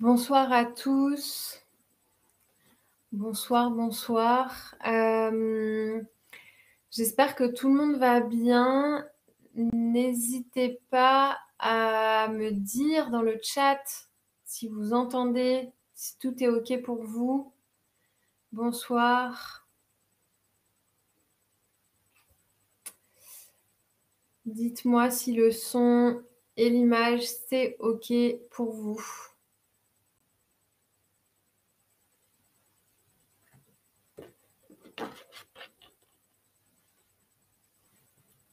Bonsoir à tous. Bonsoir, bonsoir. J'espère que tout le monde va bien. N'hésitez pas à me dire dans le chat si vous entendez, si tout est OK pour vous. Bonsoir. Dites-moi si le son et l'image, c'est OK pour vous.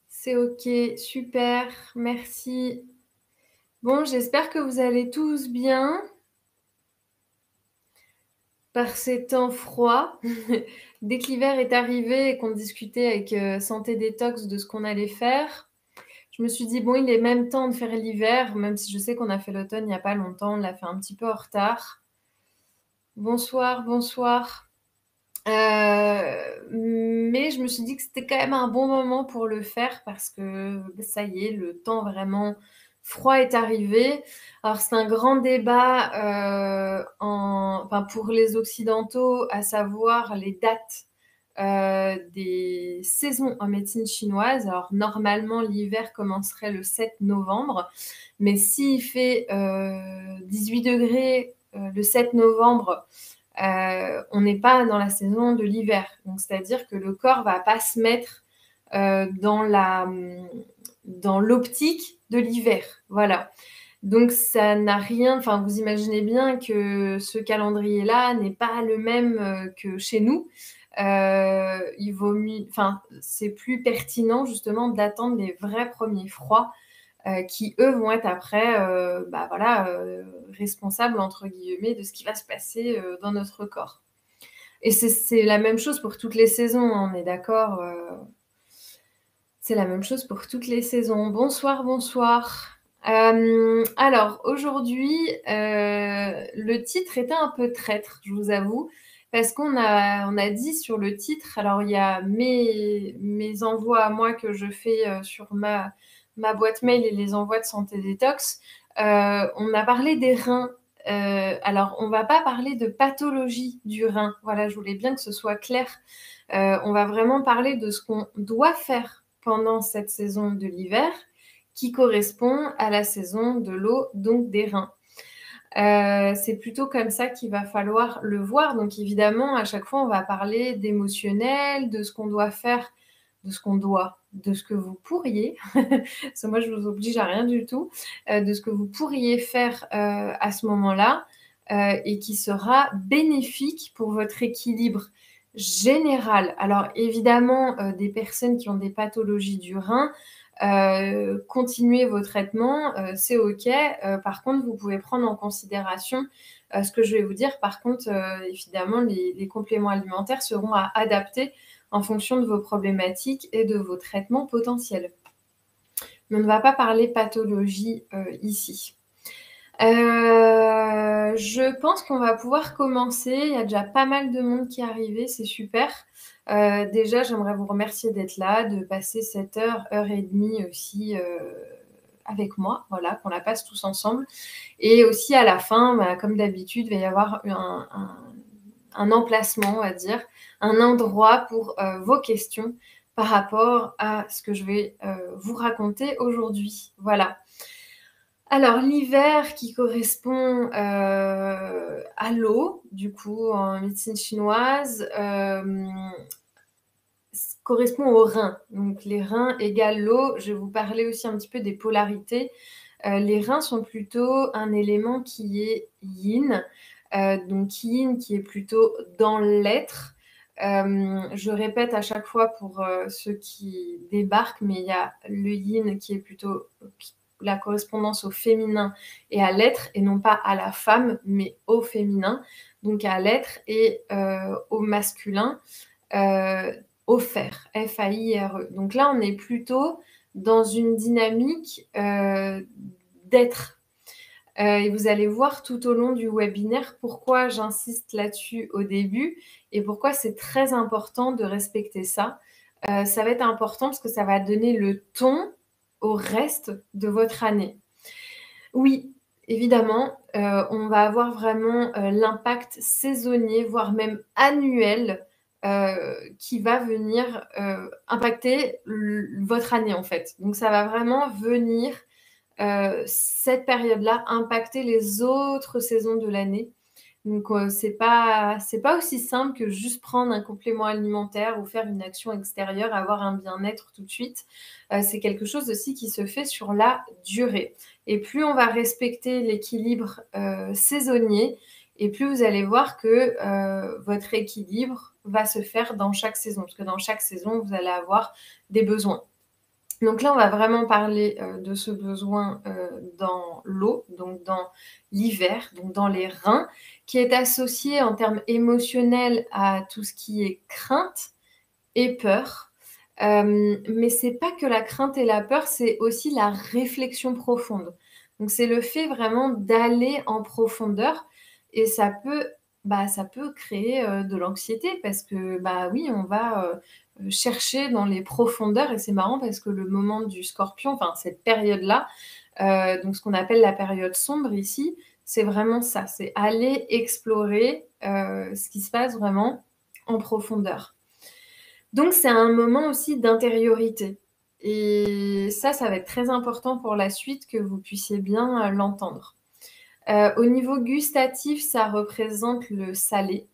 C'est OK, super, merci. Bon, j'espère que vous allez tous bien. Par ces temps froids, dès que l'hiver est arrivé et qu'on discutait avec Santé Détox de ce qu'on allait faire, je me suis dit: «Bon, il est même temps de faire l'hiver», même si je sais qu'on a fait l'automne il n'y a pas longtemps, on l'a fait un petit peu en retard. Bonsoir, bonsoir. Mais je me suis dit que c'était quand même un bon moment pour le faire parce que ça y est, le temps vraiment froid est arrivé. Alors c'est un grand débat, enfin pour les occidentaux, à savoir les dates, des saisons en médecine chinoise. Alors normalement, l'hiver commencerait le 7 novembre, mais s'il fait, 18 °, le 7 novembre, on n'est pas dans la saison de l'hiver. Donc, c'est-à-dire que le corps va pas se mettre dans l'optique de l'hiver. Voilà. Donc, ça n'a rien. Enfin, vous imaginez bien que ce calendrier-là n'est pas le même que chez nous. Il vaut mieux. Enfin, c'est plus pertinent justement d'attendre les vrais premiers froids qui, eux, vont être après, responsables, entre guillemets, de ce qui va se passer dans notre corps. Et c'est la même chose pour toutes les saisons, on est d'accord, c'est la même chose pour toutes les saisons. Bonsoir, bonsoir. Alors, aujourd'hui, le titre était un peu traître, je vous avoue, parce qu'on a dit sur le titre, alors il y a mes envois à moi que je fais sur ma boîte mail et les envois de Santé Détox. On a parlé des reins. Alors, on va pas parler de pathologie du rein. Voilà, je voulais bien que ce soit clair. On va vraiment parler de ce qu'on doit faire pendant cette saison de l'hiver qui correspond à la saison de l'eau, donc des reins. C'est plutôt comme ça qu'il va falloir le voir. Donc évidemment, à chaque fois, on va parler d'émotionnel, de ce qu'on doit faire, de ce qu'on doit, de ce que vous pourriez, parce que moi je vous oblige à rien du tout, de ce que vous pourriez faire à ce moment-là et qui sera bénéfique pour votre équilibre général. Alors évidemment, des personnes qui ont des pathologies du rein, continuez vos traitements, c'est OK. Par contre, vous pouvez prendre en considération ce que je vais vous dire. Par contre, évidemment, les compléments alimentaires seront à adapter en fonction de vos problématiques et de vos traitements potentiels. Mais on ne va pas parler pathologie ici. Je pense qu'on va pouvoir commencer. Il y a déjà pas mal de monde qui est arrivé, c'est super. Déjà, j'aimerais vous remercier d'être là, de passer cette heure et demie aussi avec moi, voilà, qu'on la passe tous ensemble. Et aussi à la fin, comme d'habitude, il va y avoir un emplacement, on va dire, un endroit pour vos questions par rapport à ce que je vais vous raconter aujourd'hui. Voilà. Alors, l'hiver qui correspond à l'eau, du coup, en médecine chinoise, correspond aux reins. Donc, les reins égale l'eau. Je vais vous parler aussi un petit peu des polarités. Les reins sont plutôt un élément qui est yin. Donc, yin qui est plutôt dans l'être. Je répète à chaque fois pour ceux qui débarquent, mais il y a le yin qui est plutôt la correspondance au féminin et à l'être, et non pas à la femme, mais au féminin, donc à l'être, et au masculin, au faire, F-A-I-R-E. Donc là, on est plutôt dans une dynamique d'être. Et vous allez voir tout au long du webinaire pourquoi j'insiste là-dessus au début et pourquoi c'est très important de respecter ça. Ça va être important parce que ça va donner le ton au reste de votre année. Oui, évidemment, on va avoir vraiment, l'impact saisonnier, voire même annuel, qui va venir, impacter votre année, en fait. Donc ça va vraiment venir, cette période-là, impacter les autres saisons de l'année. Donc, c'est pas aussi simple que juste prendre un complément alimentaire ou faire une action extérieure, avoir un bien-être tout de suite. C'est quelque chose aussi qui se fait sur la durée. Et plus on va respecter l'équilibre, saisonnier, et plus vous allez voir que, votre équilibre va se faire dans chaque saison. Parce que dans chaque saison, vous allez avoir des besoins. Donc là, on va vraiment parler, de ce besoin, dans l'eau, donc dans l'hiver, donc dans les reins, qui est associé en termes émotionnels à tout ce qui est crainte et peur. Mais c'est pas que la crainte et la peur, c'est aussi la réflexion profonde. Donc c'est le fait vraiment d'aller en profondeur, et ça peut créer, de l'anxiété parce que, bah, oui, on va, chercher dans les profondeurs, et c'est marrant parce que le moment du Scorpion, enfin cette période-là, donc ce qu'on appelle la période sombre ici, c'est vraiment ça, c'est aller explorer, ce qui se passe vraiment en profondeur. Donc c'est un moment aussi d'intériorité, et ça va être très important pour la suite que vous puissiez bien, l'entendre. Au niveau gustatif, ça représente le salé,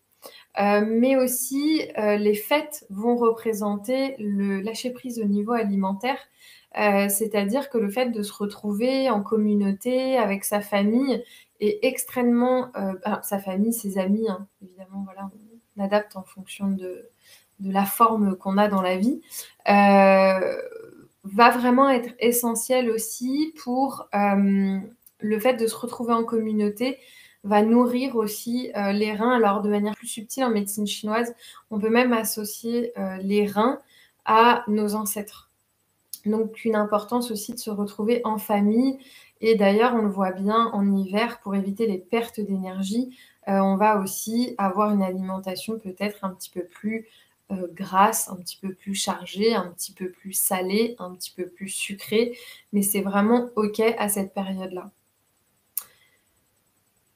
mais aussi, les fêtes vont représenter le lâcher prise au niveau alimentaire. C'est-à-dire que le fait de se retrouver en communauté avec sa famille est extrêmement, sa famille, ses amis, hein, évidemment, voilà, on adapte en fonction de la forme qu'on a dans la vie, va vraiment être essentiel aussi pour, le fait de se retrouver en communauté va nourrir aussi, les reins. Alors de manière plus subtile en médecine chinoise, on peut même associer, les reins à nos ancêtres. Donc une importance aussi de se retrouver en famille, et d'ailleurs on le voit bien en hiver pour éviter les pertes d'énergie, on va aussi avoir une alimentation peut-être un petit peu plus, grasse, un petit peu plus chargée, un petit peu plus salée, un petit peu plus sucrée, mais c'est vraiment OK à cette période-là.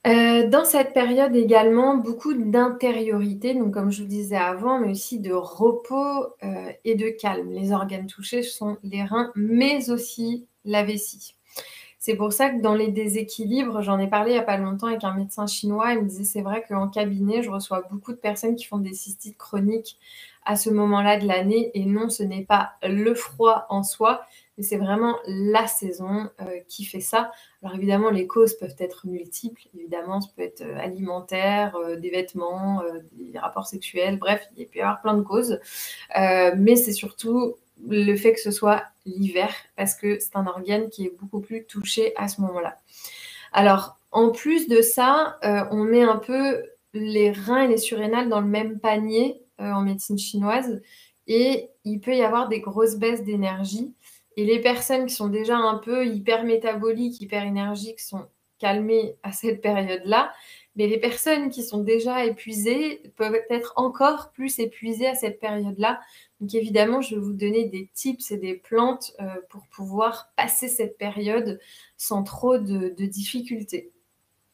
Dans cette période également, beaucoup d'intériorité, donc comme je vous disais avant, mais aussi de repos, et de calme. Les organes touchés sont les reins, mais aussi la vessie. C'est pour ça que dans les déséquilibres, j'en ai parlé il y a pas longtemps avec un médecin chinois, il me disait: «C'est vrai qu'en cabinet, je reçois beaucoup de personnes qui font des cystites chroniques à ce moment-là de l'année», et non, ce n'est pas le froid en soi, mais c'est vraiment la saison, qui fait ça. Alors évidemment, les causes peuvent être multiples, évidemment, ça peut être, alimentaire, des vêtements, des rapports sexuels, bref, il peut y avoir plein de causes. Mais c'est surtout le fait que ce soit l'hiver, parce que c'est un organe qui est beaucoup plus touché à ce moment-là. Alors, en plus de ça, on met un peu les reins et les surrénales dans le même panier, en médecine chinoise, et il peut y avoir des grosses baisses d'énergie, et les personnes qui sont déjà un peu hypermétaboliques, hyperénergiques sont calmées à cette période-là, mais les personnes qui sont déjà épuisées peuvent être encore plus épuisées à cette période-là. Donc évidemment, je vais vous donner des tips et des plantes, pour pouvoir passer cette période sans trop de difficultés.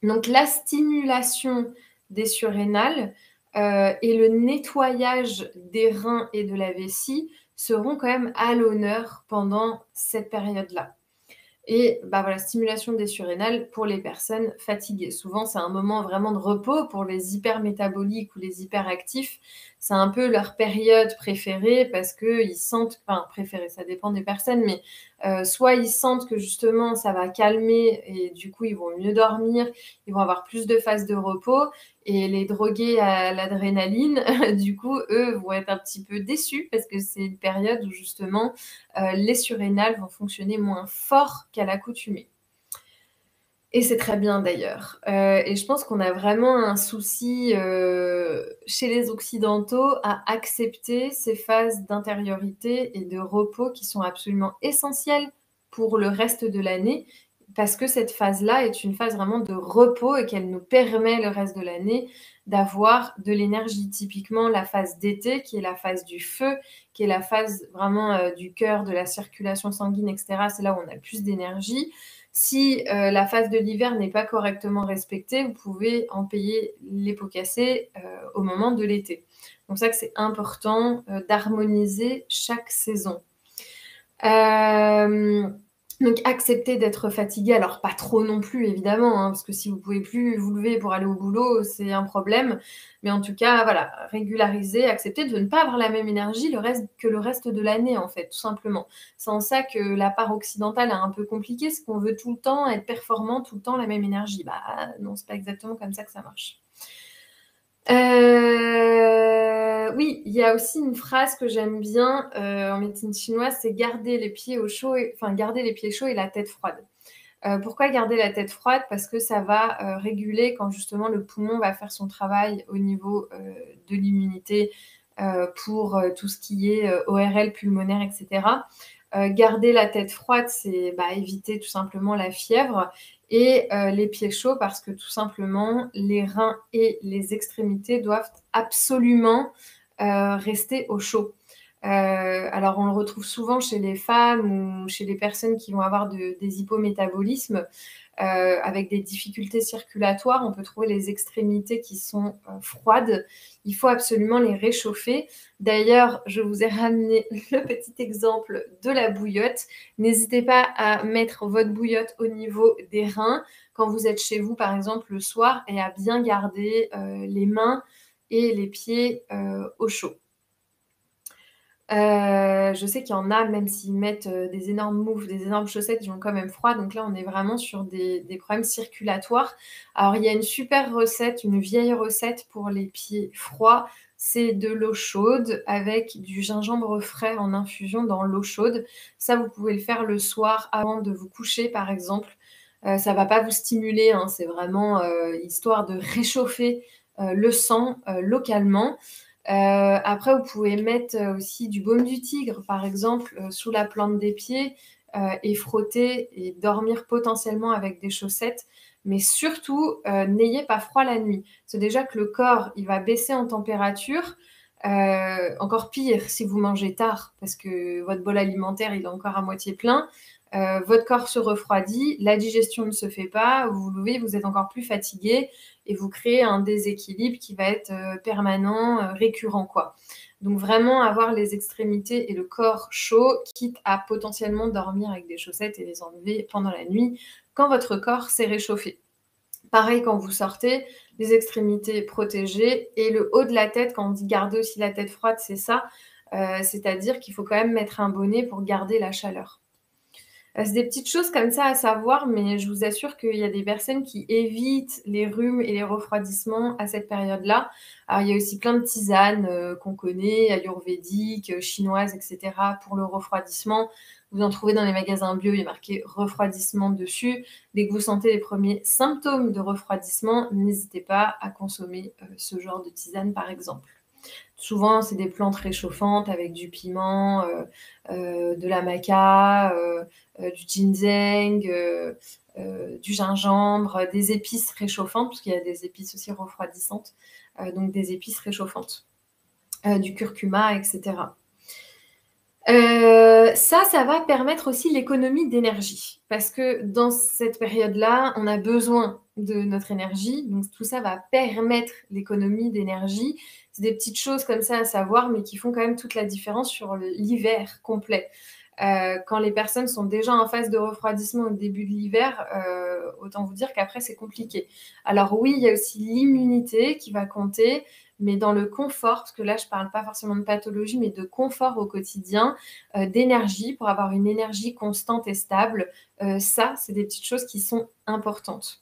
Donc la stimulation des surrénales, et le nettoyage des reins et de la vessie seront quand même à l'honneur pendant cette période-là. Et bah, voilà, stimulation des surrénales pour les personnes fatiguées. Souvent, c'est un moment vraiment de repos pour les hypermétaboliques ou les hyperactifs. C'est un peu leur période préférée parce qu'ils sentent, enfin préférée, ça dépend des personnes, mais soit ils sentent que justement ça va calmer et du coup ils vont mieux dormir, ils vont avoir plus de phases de repos, et les drogués à l'adrénaline, du coup, eux vont être un petit peu déçus parce que c'est une période où justement les surrénales vont fonctionner moins fort qu'à l'accoutumée. Et c'est très bien d'ailleurs. Et je pense qu'on a vraiment un souci, chez les occidentaux à accepter ces phases d'intériorité et de repos qui sont absolument essentielles pour le reste de l'année, parce que cette phase-là est une phase vraiment de repos et qu'elle nous permet le reste de l'année d'avoir de l'énergie. Typiquement la phase d'été qui est la phase du feu, qui est la phase vraiment, du cœur, de la circulation sanguine et cetera, c'est là où on a le plus d'énergie. Si la phase de l'hiver n'est pas correctement respectée, vous pouvez en payer les pots cassés au moment de l'été. Donc ça que c'est important d'harmoniser chaque saison. Donc accepter d'être fatigué, alors pas trop non plus évidemment, hein, parce que si vous pouvez plus vous lever pour aller au boulot, c'est un problème. Mais en tout cas, voilà, régulariser, accepter de ne pas avoir la même énergie que le reste de l'année, en fait, tout simplement. C'est en ça que la part occidentale est un peu compliquée, c'est qu'on veut tout le temps être performant, tout le temps la même énergie. Bah non, c'est pas exactement comme ça que ça marche. Oui, il y a aussi une phrase que j'aime bien en médecine chinoise, c'est garder les pieds chauds et la tête froide. Pourquoi garder la tête froide? Parce que ça va réguler quand justement le poumon va faire son travail au niveau de l'immunité pour tout ce qui est ORL pulmonaire, etc. Garder la tête froide, c'est éviter tout simplement la fièvre et les pieds chauds parce que tout simplement les reins et les extrémités doivent absolument rester au chaud. Alors on le retrouve souvent chez les femmes ou chez les personnes qui vont avoir des hypométabolismes avec des difficultés circulatoires. On peut trouver les extrémités qui sont froides. Il faut absolument les réchauffer. D'ailleurs, je vous ai ramené le petit exemple de la bouillotte. N'hésitez pas à mettre votre bouillotte au niveau des reins quand vous êtes chez vous, par exemple, le soir, et à bien garder les mains et les pieds au chaud. Je sais qu'il y en a, même s'ils mettent des énormes moufles, des énormes chaussettes, ils ont quand même froid. Donc là, on est vraiment sur des problèmes circulatoires. Alors, il y a une super recette, une vieille recette pour les pieds froids. C'est de l'eau chaude avec du gingembre frais en infusion dans l'eau chaude. Ça, vous pouvez le faire le soir avant de vous coucher, par exemple. Ça va pas vous stimuler, hein, c'est vraiment histoire de réchauffer le sang localement. Après, vous pouvez mettre aussi du baume du tigre, par exemple, sous la plante des pieds et frotter et dormir potentiellement avec des chaussettes. Mais surtout, n'ayez pas froid la nuit. C'est déjà que le corps, il va baisser en température. Encore pire si vous mangez tard, parce que votre bol alimentaire, il est encore à moitié plein. Votre corps se refroidit, la digestion ne se fait pas, vous vous levez, vous êtes encore plus fatigué et vous créez un déséquilibre qui va être permanent, récurrent, quoi. Donc vraiment avoir les extrémités et le corps chaud, quitte à potentiellement dormir avec des chaussettes et les enlever pendant la nuit quand votre corps s'est réchauffé. Pareil quand vous sortez, les extrémités protégées et le haut de la tête, quand on dit garder aussi la tête froide, c'est ça. C'est-à-dire qu'il faut quand même mettre un bonnet pour garder la chaleur. C'est des petites choses comme ça à savoir, mais je vous assure qu'il y a des personnes qui évitent les rhumes et les refroidissements à cette période-là. Alors, il y a aussi plein de tisanes qu'on connaît, ayurvédiques, chinoises, etc. pour le refroidissement. Vous en trouvez dans les magasins bio, il y a marqué refroidissement dessus. Dès que vous sentez les premiers symptômes de refroidissement, n'hésitez pas à consommer ce genre de tisane, par exemple. Souvent, c'est des plantes réchauffantes avec du piment, de la maca, du ginseng, du gingembre, des épices réchauffantes, parce qu'il y a des épices aussi refroidissantes, donc des épices réchauffantes, du curcuma, etc. Ça va permettre aussi l'économie d'énergie, parce que dans cette période-là, on a besoin de notre énergie, donc tout ça va permettre l'économie d'énergie. C'est des petites choses comme ça à savoir, mais qui font quand même toute la différence sur l'hiver complet. Quand les personnes sont déjà en phase de refroidissement au début de l'hiver, autant vous dire qu'après, c'est compliqué. Alors oui, il y a aussi l'immunité qui va compter, mais dans le confort, parce que là, je ne parle pas forcément de pathologie, mais de confort au quotidien, d'énergie, pour avoir une énergie constante et stable. Ça, c'est des petites choses qui sont importantes.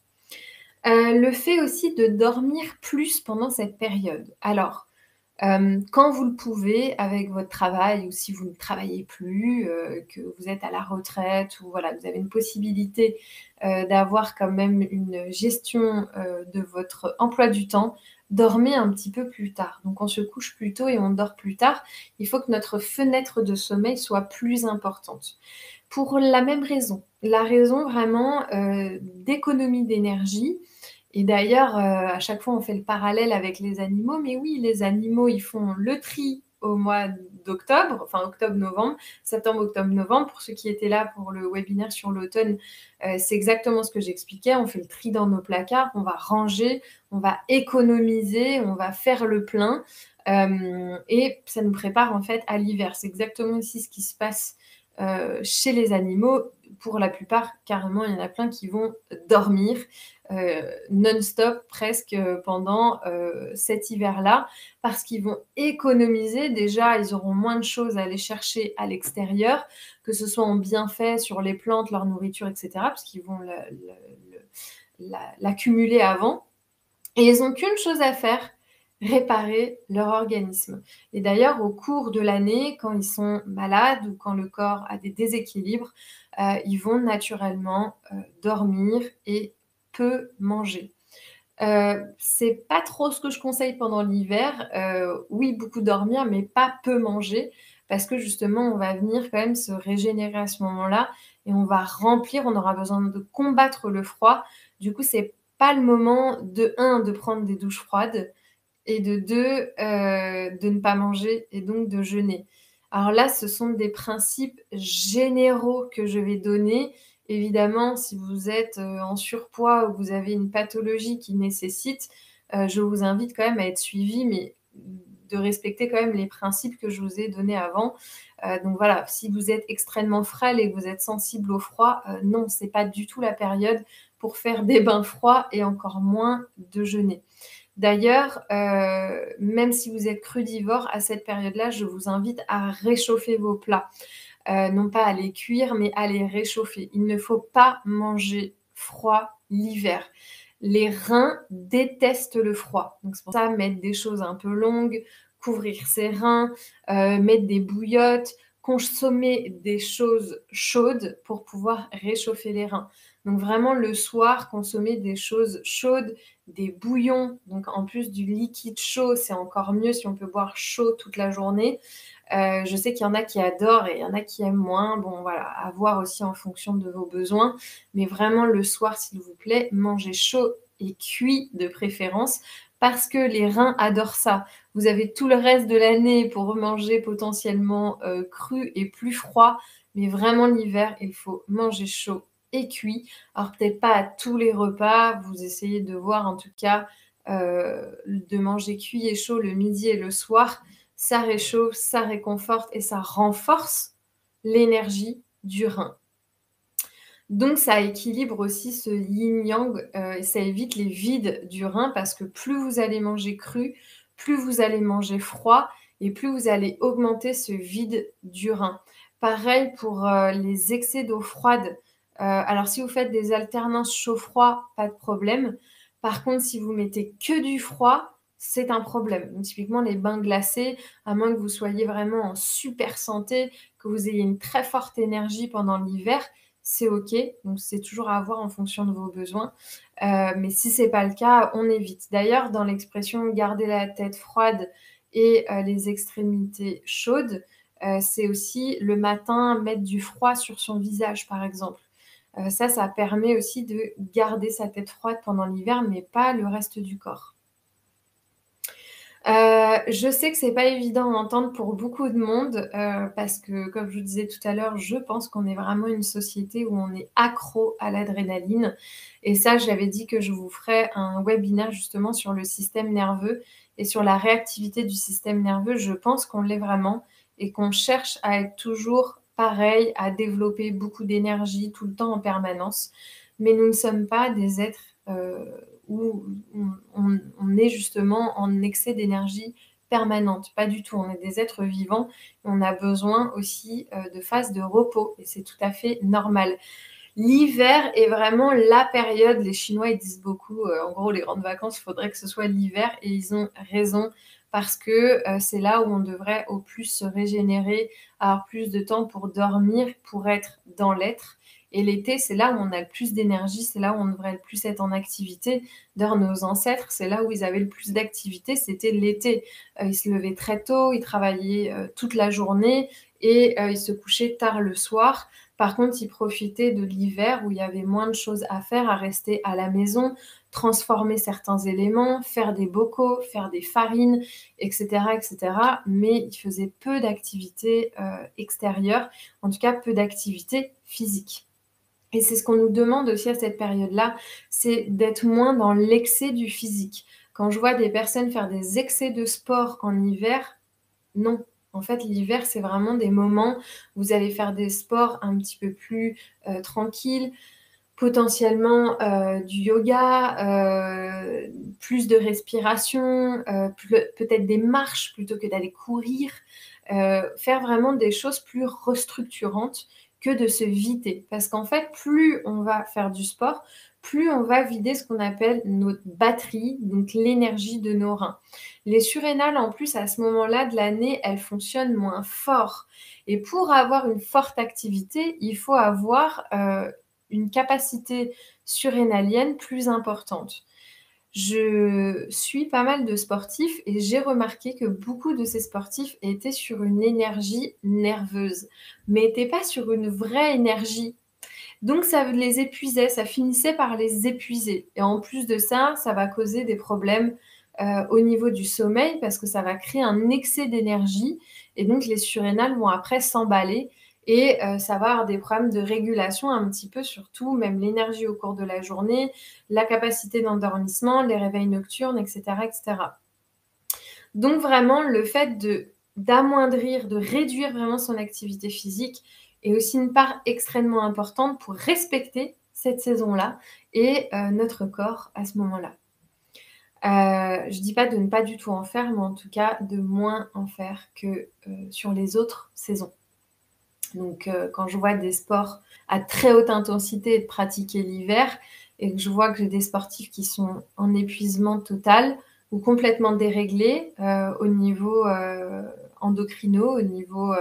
Le fait aussi de dormir plus pendant cette période. Alors, quand vous le pouvez avec votre travail ou si vous ne travaillez plus, que vous êtes à la retraite ou voilà, vous avez une possibilité d'avoir quand même une gestion de votre emploi du temps, dormez un petit peu plus tard. Donc on se couche plus tôt et on dort plus tard. Il faut que notre fenêtre de sommeil soit plus importante. Pour la même raison, la raison vraiment d'économie d'énergie. Et d'ailleurs, à chaque fois, on fait le parallèle avec les animaux. Mais oui, les animaux, ils font le tri au mois d'octobre, enfin octobre-novembre, septembre, octobre, novembre. Pour ceux qui étaient là pour le webinaire sur l'automne, c'est exactement ce que j'expliquais. On fait le tri dans nos placards, on va ranger, on va économiser, on va faire le plein. Et ça nous prépare en fait à l'hiver. C'est exactement aussi ce qui se passe chez les animaux. Pour la plupart, carrément, il y en a plein qui vont dormir non-stop presque pendant cet hiver-là, parce qu'ils vont économiser. Déjà, ils auront moins de choses à aller chercher à l'extérieur, que ce soit en bienfait sur les plantes, leur nourriture, etc., parce qu'ils vont l'accumuler avant. Et ils n'ont qu'une chose à faire, réparer leur organisme. Et d'ailleurs, au cours de l'année, quand ils sont malades ou quand le corps a des déséquilibres, ils vont naturellement dormir et peu manger. C'est pas trop ce que je conseille pendant l'hiver. Oui, beaucoup dormir, mais pas peu manger, parce que justement, on va venir quand même se régénérer à ce moment-là et on va remplir, on aura besoin de combattre le froid. Du coup, c'est pas le moment de de prendre des douches froides et de de ne pas manger et donc de jeûner. Alors là, ce sont des principes généraux que je vais donner. Évidemment, si vous êtes en surpoids ou vous avez une pathologie qui nécessite, je vous invite quand même à être suivi, mais de respecter quand même les principes que je vous ai donnés avant. Donc voilà, si vous êtes extrêmement frêle et que vous êtes sensible au froid, non, c'est pas du tout la période pour faire des bains froids et encore moins de jeûner. D'ailleurs, même si vous êtes crudivore, à cette période-là, je vous invite à réchauffer vos plats. Non pas à les cuire, mais à les réchauffer. Il ne faut pas manger froid l'hiver. Les reins détestent le froid. Donc c'est pour ça, mettre des choses un peu longues, couvrir ses reins, mettre des bouillottes, consommer des choses chaudes pour pouvoir réchauffer les reins. Donc vraiment le soir, consommer des choses chaudes, des bouillons. Donc en plus du liquide chaud, c'est encore mieux si on peut boire chaud toute la journée. Je sais qu'il y en a qui adorent et il y en a qui aiment moins. Bon, voilà, à voir aussi en fonction de vos besoins. Mais vraiment, le soir, s'il vous plaît, mangez chaud et cuit de préférence, parce que les reins adorent ça. Vous avez tout le reste de l'année pour manger potentiellement cru et plus froid. Mais vraiment, l'hiver, il faut manger chaud et cuit. Alors, peut-être pas à tous les repas. Vous essayez de voir, en tout cas, de manger cuit et chaud le midi et le soir. Ça réchauffe, ça réconforte et ça renforce l'énergie du rein. Donc, ça équilibre aussi ce yin-yang et ça évite les vides du rein, parce que plus vous allez manger cru, plus vous allez manger froid et plus vous allez augmenter ce vide du rein. Pareil pour les excès d'eau froide. Alors, si vous faites des alternances chaud-froid, pas de problème. Par contre, si vous mettez que du froid, c'est un problème. Donc, typiquement, les bains glacés, à moins que vous soyez vraiment en super santé, que vous ayez une très forte énergie pendant l'hiver, c'est OK. Donc, c'est toujours à voir en fonction de vos besoins. Mais si ce n'est pas le cas, on évite. D'ailleurs, dans l'expression « garder la tête froide et les extrémités chaudes », c'est aussi le matin mettre du froid sur son visage, par exemple. Ça permet aussi de garder sa tête froide pendant l'hiver, mais pas le reste du corps. Je sais que c'est pas évident à entendre pour beaucoup de monde, parce que, comme je vous disais tout à l'heure, je pense qu'on est vraiment une société où on est accro à l'adrénaline. Et ça, j'avais dit que je vous ferais un webinaire justement sur le système nerveux et sur la réactivité du système nerveux. Je pense qu'on l'est vraiment et qu'on cherche à être toujours pareil, à développer beaucoup d'énergie tout le temps en permanence. Mais nous ne sommes pas des êtres où on est justement en excès d'énergie permanente. Pas du tout. On est des êtres vivants. On a besoin aussi de phases de repos et c'est tout à fait normal. L'hiver est vraiment la période, les Chinois ils disent beaucoup, en gros les grandes vacances, il faudrait que ce soit l'hiver, et ils ont raison, parce que c'est là où on devrait au plus se régénérer, avoir plus de temps pour dormir, pour être dans l'être. Et l'été, c'est là où on a le plus d'énergie, c'est là où on devrait le plus être en activité. D'ailleurs, nos ancêtres, c'est là où ils avaient le plus d'activité, c'était l'été. Ils se levaient très tôt, ils travaillaient toute la journée et ils se couchaient tard le soir. Par contre, ils profitaient de l'hiver où il y avait moins de choses à faire, à rester à la maison, transformer certains éléments, faire des bocaux, faire des farines, etc., etc. Mais il faisait peu d'activités extérieures, en tout cas peu d'activités physiques. Et c'est ce qu'on nous demande aussi à cette période-là, c'est d'être moins dans l'excès du physique. Quand je vois des personnes faire des excès de sport en hiver, non. En fait, l'hiver, c'est vraiment des moments où vous allez faire des sports un petit peu plus tranquilles, potentiellement du yoga, plus de respiration, peut-être des marches plutôt que d'aller courir, faire vraiment des choses plus restructurantes que de se vider. Parce qu'en fait, plus on va faire du sport, plus on va vider ce qu'on appelle notre batterie, donc l'énergie de nos reins. Les surrénales, en plus, à ce moment-là de l'année, elles fonctionnent moins fort. Et pour avoir une forte activité, il faut avoir une capacité surrénalienne plus importante. Je suis pas mal de sportifs et j'ai remarqué que beaucoup de ces sportifs étaient sur une énergie nerveuse, mais n'étaient pas sur une vraie énergie. Donc ça les épuisait, ça finissait par les épuiser. Et en plus de ça, ça va causer des problèmes au niveau du sommeil parce que ça va créer un excès d'énergie et donc les surrénales vont après s'emballer et ça va avoir des problèmes de régulation un petit peu surtout, même l'énergie au cours de la journée, la capacité d'endormissement, les réveils nocturnes, etc., etc. Donc vraiment, le fait d'amoindrir, de réduire vraiment son activité physique est aussi une part extrêmement importante pour respecter cette saison-là et notre corps à ce moment-là. Je ne dis pas de ne pas du tout en faire, mais en tout cas de moins en faire que sur les autres saisons. Donc quand je vois des sports à très haute intensité être pratiqués l'hiver et que je vois que j'ai des sportifs qui sont en épuisement total ou complètement déréglés au niveau endocrino, au niveau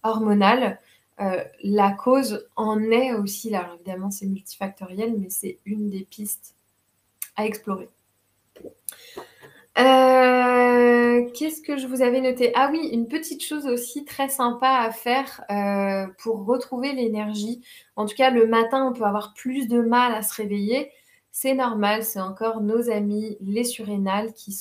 hormonal, la cause en est aussi là. Alors, évidemment, c'est multifactoriel, mais c'est une des pistes à explorer. Qu'est-ce que je vous avais noté? Ah oui, une petite chose aussi très sympa à faire pour retrouver l'énergie. En tout cas, le matin, on peut avoir plus de mal à se réveiller. C'est normal, c'est encore nos amis, les surrénales, qui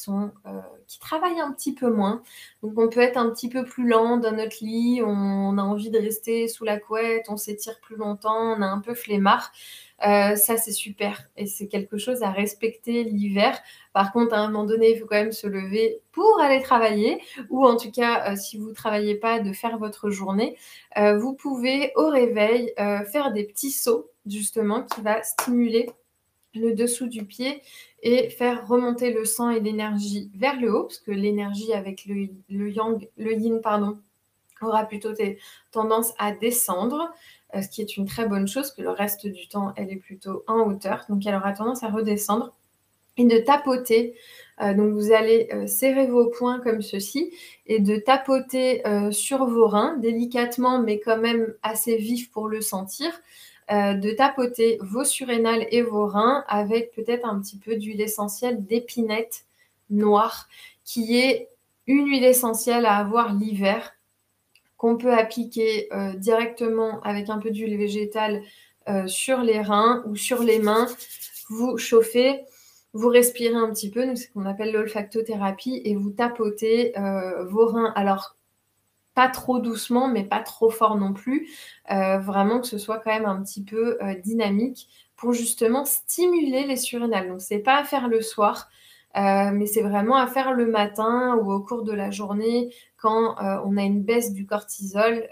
travaillent un petit peu moins. Donc, on peut être un petit peu plus lent dans notre lit, on a envie de rester sous la couette, on s'étire plus longtemps, on a un peu flemmard. Ça, c'est super et c'est quelque chose à respecter l'hiver. Par contre, à un moment donné, il faut quand même se lever pour aller travailler ou en tout cas, si vous ne travaillez pas, de faire votre journée. Vous pouvez, au réveil, faire des petits sauts, justement, qui va stimuler le dessous du pied et faire remonter le sang et l'énergie vers le haut, parce que l'énergie avec le yin, pardon, aura plutôt tendance à descendre, ce qui est une très bonne chose, que le reste du temps, elle est plutôt en hauteur. Donc, elle aura tendance à redescendre et de tapoter. Donc, vous allez serrer vos poings comme ceci et de tapoter sur vos reins, délicatement, mais quand même assez vif pour le sentir. De tapoter vos surrénales et vos reins avec peut-être un petit peu d'huile essentielle d'épinette noire, qui est une huile essentielle à avoir l'hiver, qu'on peut appliquer directement avec un peu d'huile végétale sur les reins ou sur les mains. Vous chauffez, vous respirez un petit peu, donc c'est ce qu'on appelle l'olfactothérapie, et vous tapotez vos reins. Alors, pas trop doucement, mais pas trop fort non plus. Vraiment que ce soit quand même un petit peu dynamique pour justement stimuler les surrénales. Donc, c'est pas à faire le soir, mais c'est vraiment à faire le matin ou au cours de la journée quand on a une baisse du cortisol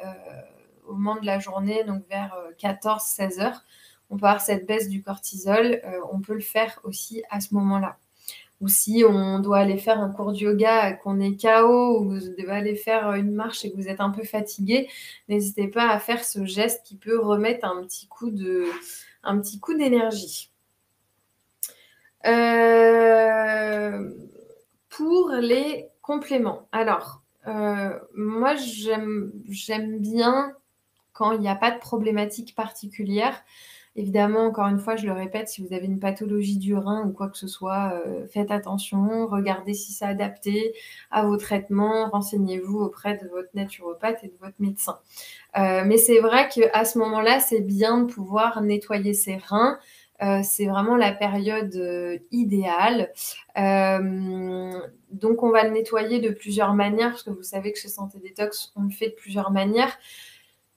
au moment de la journée, donc vers 14-16 heures. On peut avoir cette baisse du cortisol. On peut le faire aussi à ce moment-là. Ou si on doit aller faire un cours de yoga, qu'on est KO, ou vous devez aller faire une marche et que vous êtes un peu fatigué, n'hésitez pas à faire ce geste qui peut remettre un petit coup d'énergie. Pour les compléments. Alors, moi, j'aime bien quand il n'y a pas de problématique particulière. Évidemment, encore une fois, je le répète, si vous avez une pathologie du rein ou quoi que ce soit, faites attention, regardez si c'est adapté à vos traitements, renseignez-vous auprès de votre naturopathe et de votre médecin. Mais c'est vrai qu'à ce moment-là, c'est bien de pouvoir nettoyer ses reins c'est vraiment la période idéale. Donc on va le nettoyer de plusieurs manières, parce que vous savez que chez Santé Détox, on le fait de plusieurs manières.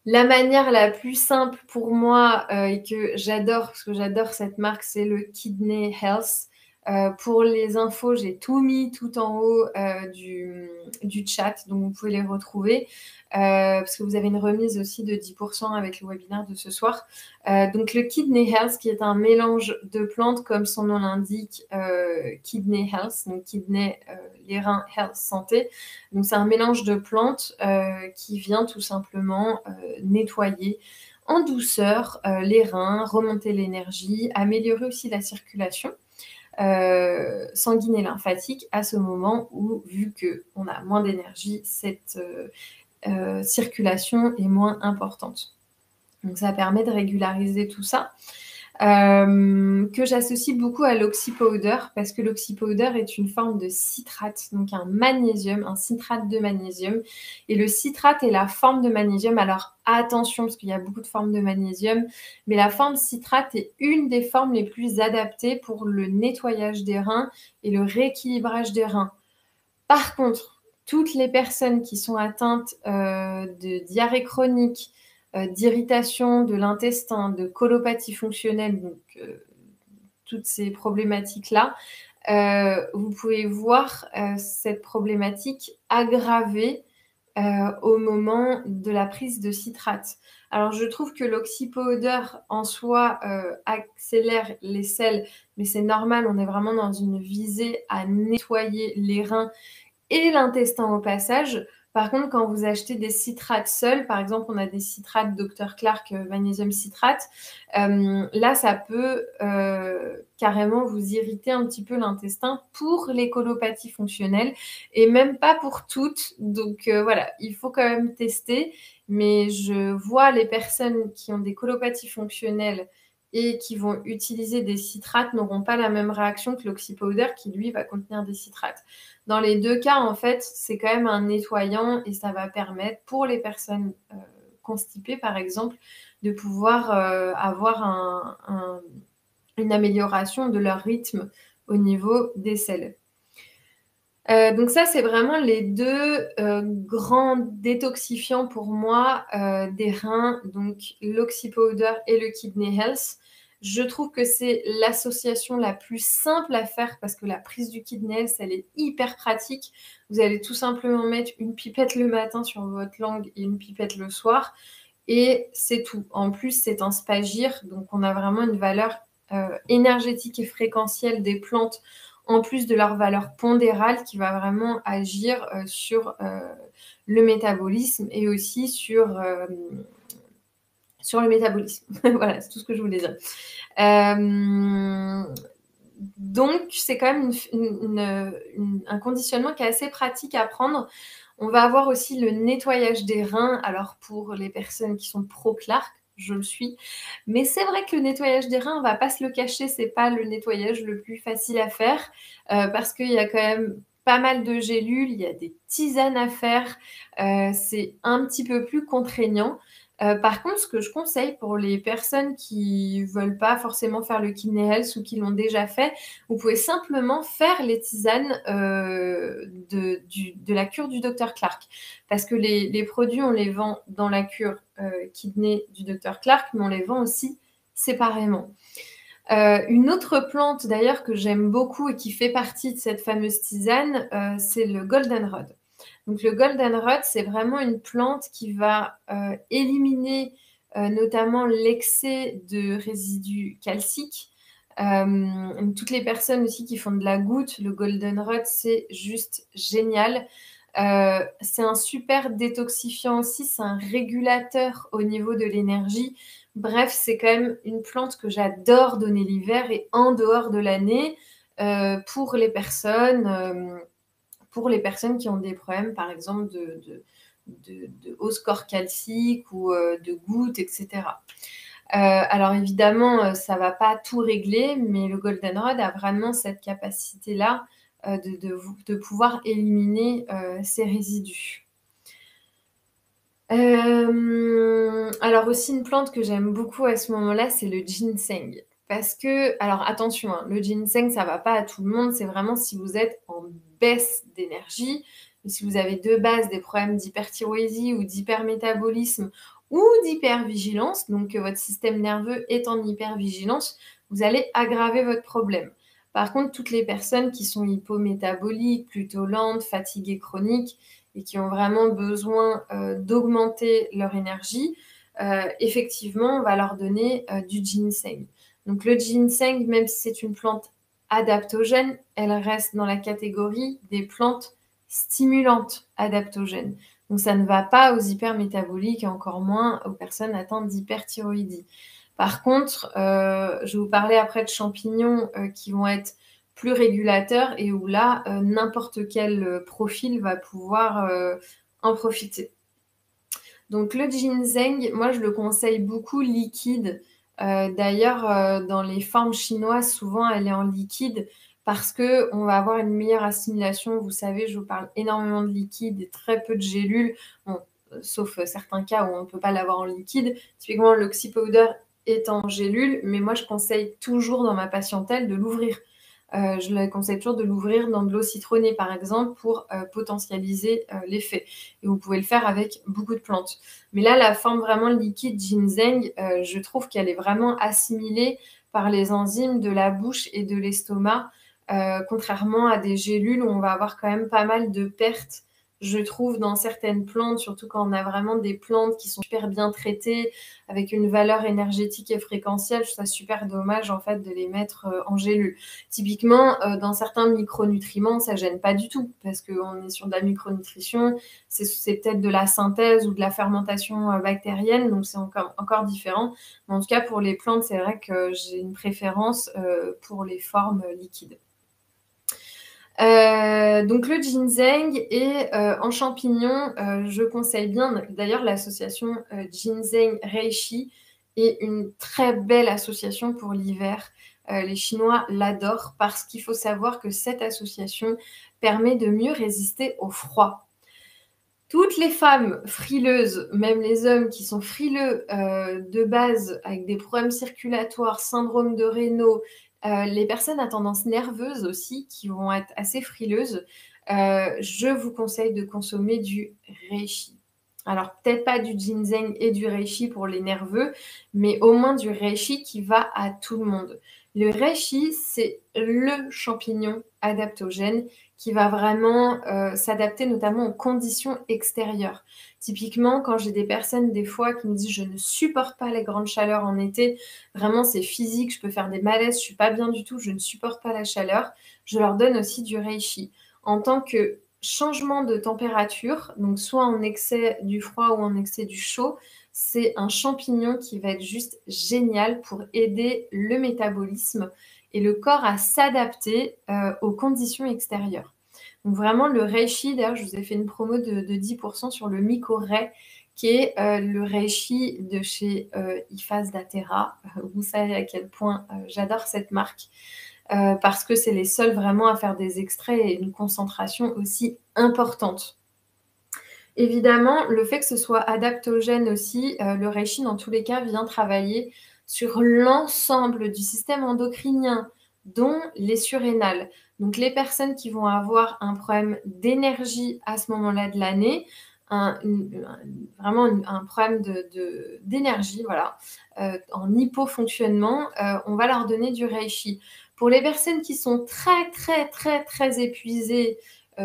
La manière la plus simple pour moi et que j'adore, parce que j'adore cette marque, c'est le Kidney Health. Pour les infos, j'ai tout mis tout en haut du chat, donc vous pouvez les retrouver, parce que vous avez une remise aussi de 10% avec le webinaire de ce soir. Donc le Kidney Health, qui est un mélange de plantes, comme son nom l'indique, Kidney Health, donc Kidney, les reins, Health, santé. Donc c'est un mélange de plantes qui vient tout simplement nettoyer en douceur les reins, remonter l'énergie, améliorer aussi la circulation sanguine et lymphatique à ce moment où, vu qu'on a moins d'énergie, cette circulation est moins importante. Donc ça permet de régulariser tout ça. Que j'associe beaucoup à l'oxypowder, parce que l'oxypowder est une forme de citrate, donc un magnésium, un citrate de magnésium. Et le citrate est la forme de magnésium. Alors attention, parce qu'il y a beaucoup de formes de magnésium, mais la forme citrate est une des formes les plus adaptées pour le nettoyage des reins et le rééquilibrage des reins. Par contre, toutes les personnes qui sont atteintes de diarrhée chronique, d'irritation de l'intestin, de colopathie fonctionnelle, donc toutes ces problématiques-là, vous pouvez voir cette problématique aggravée au moment de la prise de citrate. Alors, je trouve que l'oxypowder en soi accélère les selles, mais c'est normal, on est vraiment dans une visée à nettoyer les reins et l'intestin au passage. Par contre, quand vous achetez des citrates seuls, par exemple, on a des citrates Dr Clark magnésium citrate, là, ça peut carrément vous irriter un petit peu l'intestin pour les colopathies fonctionnelles et même pas pour toutes. Donc voilà, il faut quand même tester. Mais je vois les personnes qui ont des colopathies fonctionnelles et qui vont utiliser des citrates n'auront pas la même réaction que l'oxypowder qui, lui, va contenir des citrates. Dans les deux cas, en fait, c'est quand même un nettoyant et ça va permettre, pour les personnes constipées, par exemple, de pouvoir avoir une amélioration de leur rythme au niveau des selles. Donc ça, c'est vraiment les deux grands détoxifiants pour moi des reins, donc l'oxypowder et le Kidney Health. Je trouve que c'est l'association la plus simple à faire parce que la prise du Kidney Health, elle est hyper pratique. Vous allez tout simplement mettre une pipette le matin sur votre langue et une pipette le soir et c'est tout. En plus, c'est un spagir, donc on a vraiment une valeur énergétique et fréquentielle des plantes en plus de leur valeur pondérale qui va vraiment agir sur le métabolisme et aussi sur le métabolisme. Voilà, c'est tout ce que je voulais dire. Donc, c'est quand même un conditionnement qui est assez pratique à prendre. On va avoir aussi le nettoyage des reins. Alors, pour les personnes qui sont pro-Clark, je le suis. Mais c'est vrai que le nettoyage des reins, on va pas se le cacher, c'est pas le nettoyage le plus facile à faire parce qu'il y a quand même pas mal de gélules, il y a des tisanes à faire, c'est un petit peu plus contraignant. Par contre, ce que je conseille pour les personnes qui veulent pas forcément faire le Kidney Health ou qui l'ont déjà fait, vous pouvez simplement faire les tisanes de la cure du Dr Clark. Parce que les produits, on les vend dans la cure Kidney du Dr Clark, mais on les vend aussi séparément. Une autre plante d'ailleurs que j'aime beaucoup et qui fait partie de cette fameuse tisane, c'est le goldenrod. Donc le goldenrod, c'est vraiment une plante qui va éliminer notamment l'excès de résidus calciques. Toutes les personnes aussi qui font de la goutte, le goldenrod, c'est juste génial. C'est un super détoxifiant aussi, c'est un régulateur au niveau de l'énergie. Bref, c'est quand même une plante que j'adore donner l'hiver et en dehors de l'année pour les personnes qui ont des problèmes, par exemple, de haut score calcique ou de gouttes, etc. Alors évidemment, ça ne va pas tout régler, mais le goldenrod a vraiment cette capacité-là de pouvoir éliminer ces résidus. Alors aussi une plante que j'aime beaucoup à ce moment-là, c'est le ginseng. parce que alors attention, hein, le ginseng, ça va pas à tout le monde, c'est vraiment si vous êtes en baisse d'énergie, mais si vous avez de base des problèmes d'hyperthyroïdie ou d'hypermétabolisme ou d'hypervigilance, donc que votre système nerveux est en hypervigilance, vous allez aggraver votre problème. Par contre, toutes les personnes qui sont hypométaboliques, plutôt lentes, fatiguées chroniques et qui ont vraiment besoin d'augmenter leur énergie, effectivement, on va leur donner du ginseng. Donc le ginseng, même si c'est une plante adaptogène, elle reste dans la catégorie des plantes stimulantes adaptogènes. Donc ça ne va pas aux hypermétaboliques et encore moins aux personnes atteintes d'hyperthyroïdie. Par contre, je vais vous parler après de champignons qui vont être plus régulateurs et où là, n'importe quel profil va pouvoir en profiter. Donc le ginseng, moi je le conseille beaucoup liquide. D'ailleurs, dans les formes chinoises, souvent elle est en liquide parce qu'on va avoir une meilleure assimilation. Vous savez, je vous parle énormément de liquide et très peu de gélules, bon, sauf certains cas où on ne peut pas l'avoir en liquide. Typiquement, l'oxypowder est en gélule, mais moi je conseille toujours dans ma patientèle de l'ouvrir. Je le conseille toujours de l'ouvrir dans de l'eau citronnée, par exemple, pour potentialiser l'effet. Et vous pouvez le faire avec beaucoup de plantes. Mais là, la forme vraiment liquide ginseng, je trouve qu'elle est vraiment assimilée par les enzymes de la bouche et de l'estomac, contrairement à des gélules où on va avoir quand même pas mal de pertes, je trouve, dans certaines plantes, surtout quand on a vraiment des plantes qui sont super bien traitées, avec une valeur énergétique et fréquentielle. Je trouve ça super dommage, en fait, de les mettre en gélule. Typiquement, dans certains micronutriments, ça gêne pas du tout, parce qu'on est sur de la micronutrition, c'est peut-être de la synthèse ou de la fermentation bactérienne, donc c'est encore différent. Mais en tout cas, pour les plantes, c'est vrai que j'ai une préférence pour les formes liquides. Donc le ginseng et en champignons, je conseille bien, d'ailleurs l'association ginseng reishi est une très belle association pour l'hiver. Les Chinois l'adorent parce qu'il faut savoir que cette association permet de mieux résister au froid. Toutes les femmes frileuses, même les hommes qui sont frileux de base avec des problèmes circulatoires, syndrome de Raynaud, les personnes à tendance nerveuse aussi qui vont être assez frileuses, je vous conseille de consommer du reishi. Alors peut-être pas du ginseng et du reishi pour les nerveux, mais au moins du reishi qui va à tout le monde. Le reishi, c'est le champignon adaptogène qui va vraiment s'adapter notamment aux conditions extérieures. Typiquement, quand j'ai des personnes des fois qui me disent je ne supporte pas les grandes chaleurs en été, vraiment c'est physique, je peux faire des malaises, je suis pas bien du tout, je ne supporte pas la chaleur, je leur donne aussi du reishi. En tant que changement de température, donc soit en excès du froid ou en excès du chaud, c'est un champignon qui va être juste génial pour aider le métabolisme et le corps à s'adapter aux conditions extérieures. Donc vraiment le reishi, d'ailleurs je vous ai fait une promo de 10% sur le Mycorrhei, qui est le reishi de chez Ifaz d'Atera. Vous savez à quel point j'adore cette marque, parce que c'est les seuls vraiment à faire des extraits et une concentration aussi importante. Évidemment, le fait que ce soit adaptogène aussi, le reishi dans tous les cas vient travailler sur l'ensemble du système endocrinien, dont les surrénales. Donc les personnes qui vont avoir un problème d'énergie à ce moment-là de l'année, vraiment un problème d'énergie, voilà, en hypofonctionnement, on va leur donner du reishi. Pour les personnes qui sont très épuisées,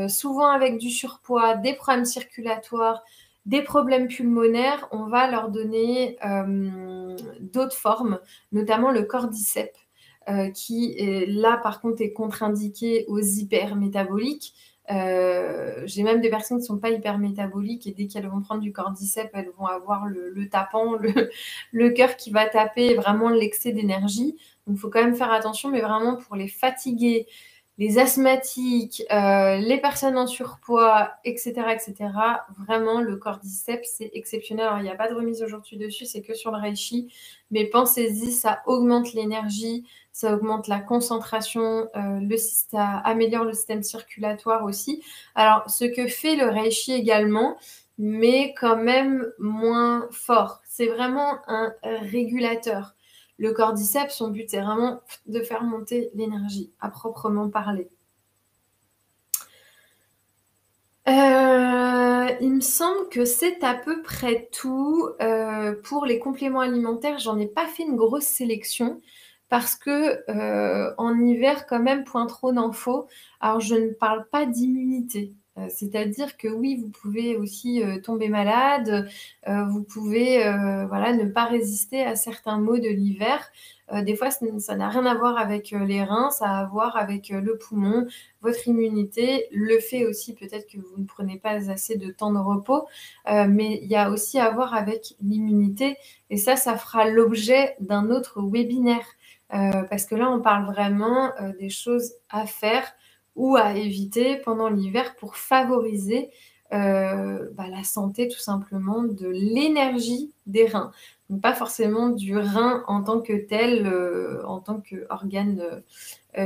souvent avec du surpoids, des problèmes circulatoires, des problèmes pulmonaires, on va leur donner d'autres formes, notamment le cordyceps, qui là par contre est contre-indiqué aux hypermétaboliques. J'ai même des personnes qui ne sont pas hypermétaboliques et dès qu'elles vont prendre du cordyceps, elles vont avoir le tapant, le cœur qui va taper, vraiment l'excès d'énergie. Donc il faut quand même faire attention, mais vraiment pour les fatigués, les asthmatiques, les personnes en surpoids, etc., vraiment, le cordyceps, c'est exceptionnel. Alors, il n'y a pas de remise aujourd'hui dessus, c'est que sur le reishi. Mais pensez-y, ça augmente l'énergie, ça augmente la concentration, ça améliore le système circulatoire aussi. Alors, ce que fait le reishi également, mais quand même moins fort. C'est vraiment un régulateur. Le cordyceps, son but, c'est vraiment de faire monter l'énergie, à proprement parler. Il me semble que c'est à peu près tout. Pour les compléments alimentaires, j'en ai pas fait une grosse sélection parce que en hiver, quand même, point trop d'infos. Alors, je ne parle pas d'immunité. C'est-à-dire que oui, vous pouvez aussi tomber malade, vous pouvez voilà, ne pas résister à certains maux de l'hiver. Des fois, ça n'a rien à voir avec les reins, ça a à voir avec le poumon, votre immunité, le fait aussi peut-être que vous ne prenez pas assez de temps de repos, mais il y a aussi à voir avec l'immunité et ça fera l'objet d'un autre webinaire parce que là, on parle vraiment des choses à faire ou à éviter pendant l'hiver pour favoriser la santé tout simplement de l'énergie des reins. Donc pas forcément du rein en tant que tel, en tant qu'organe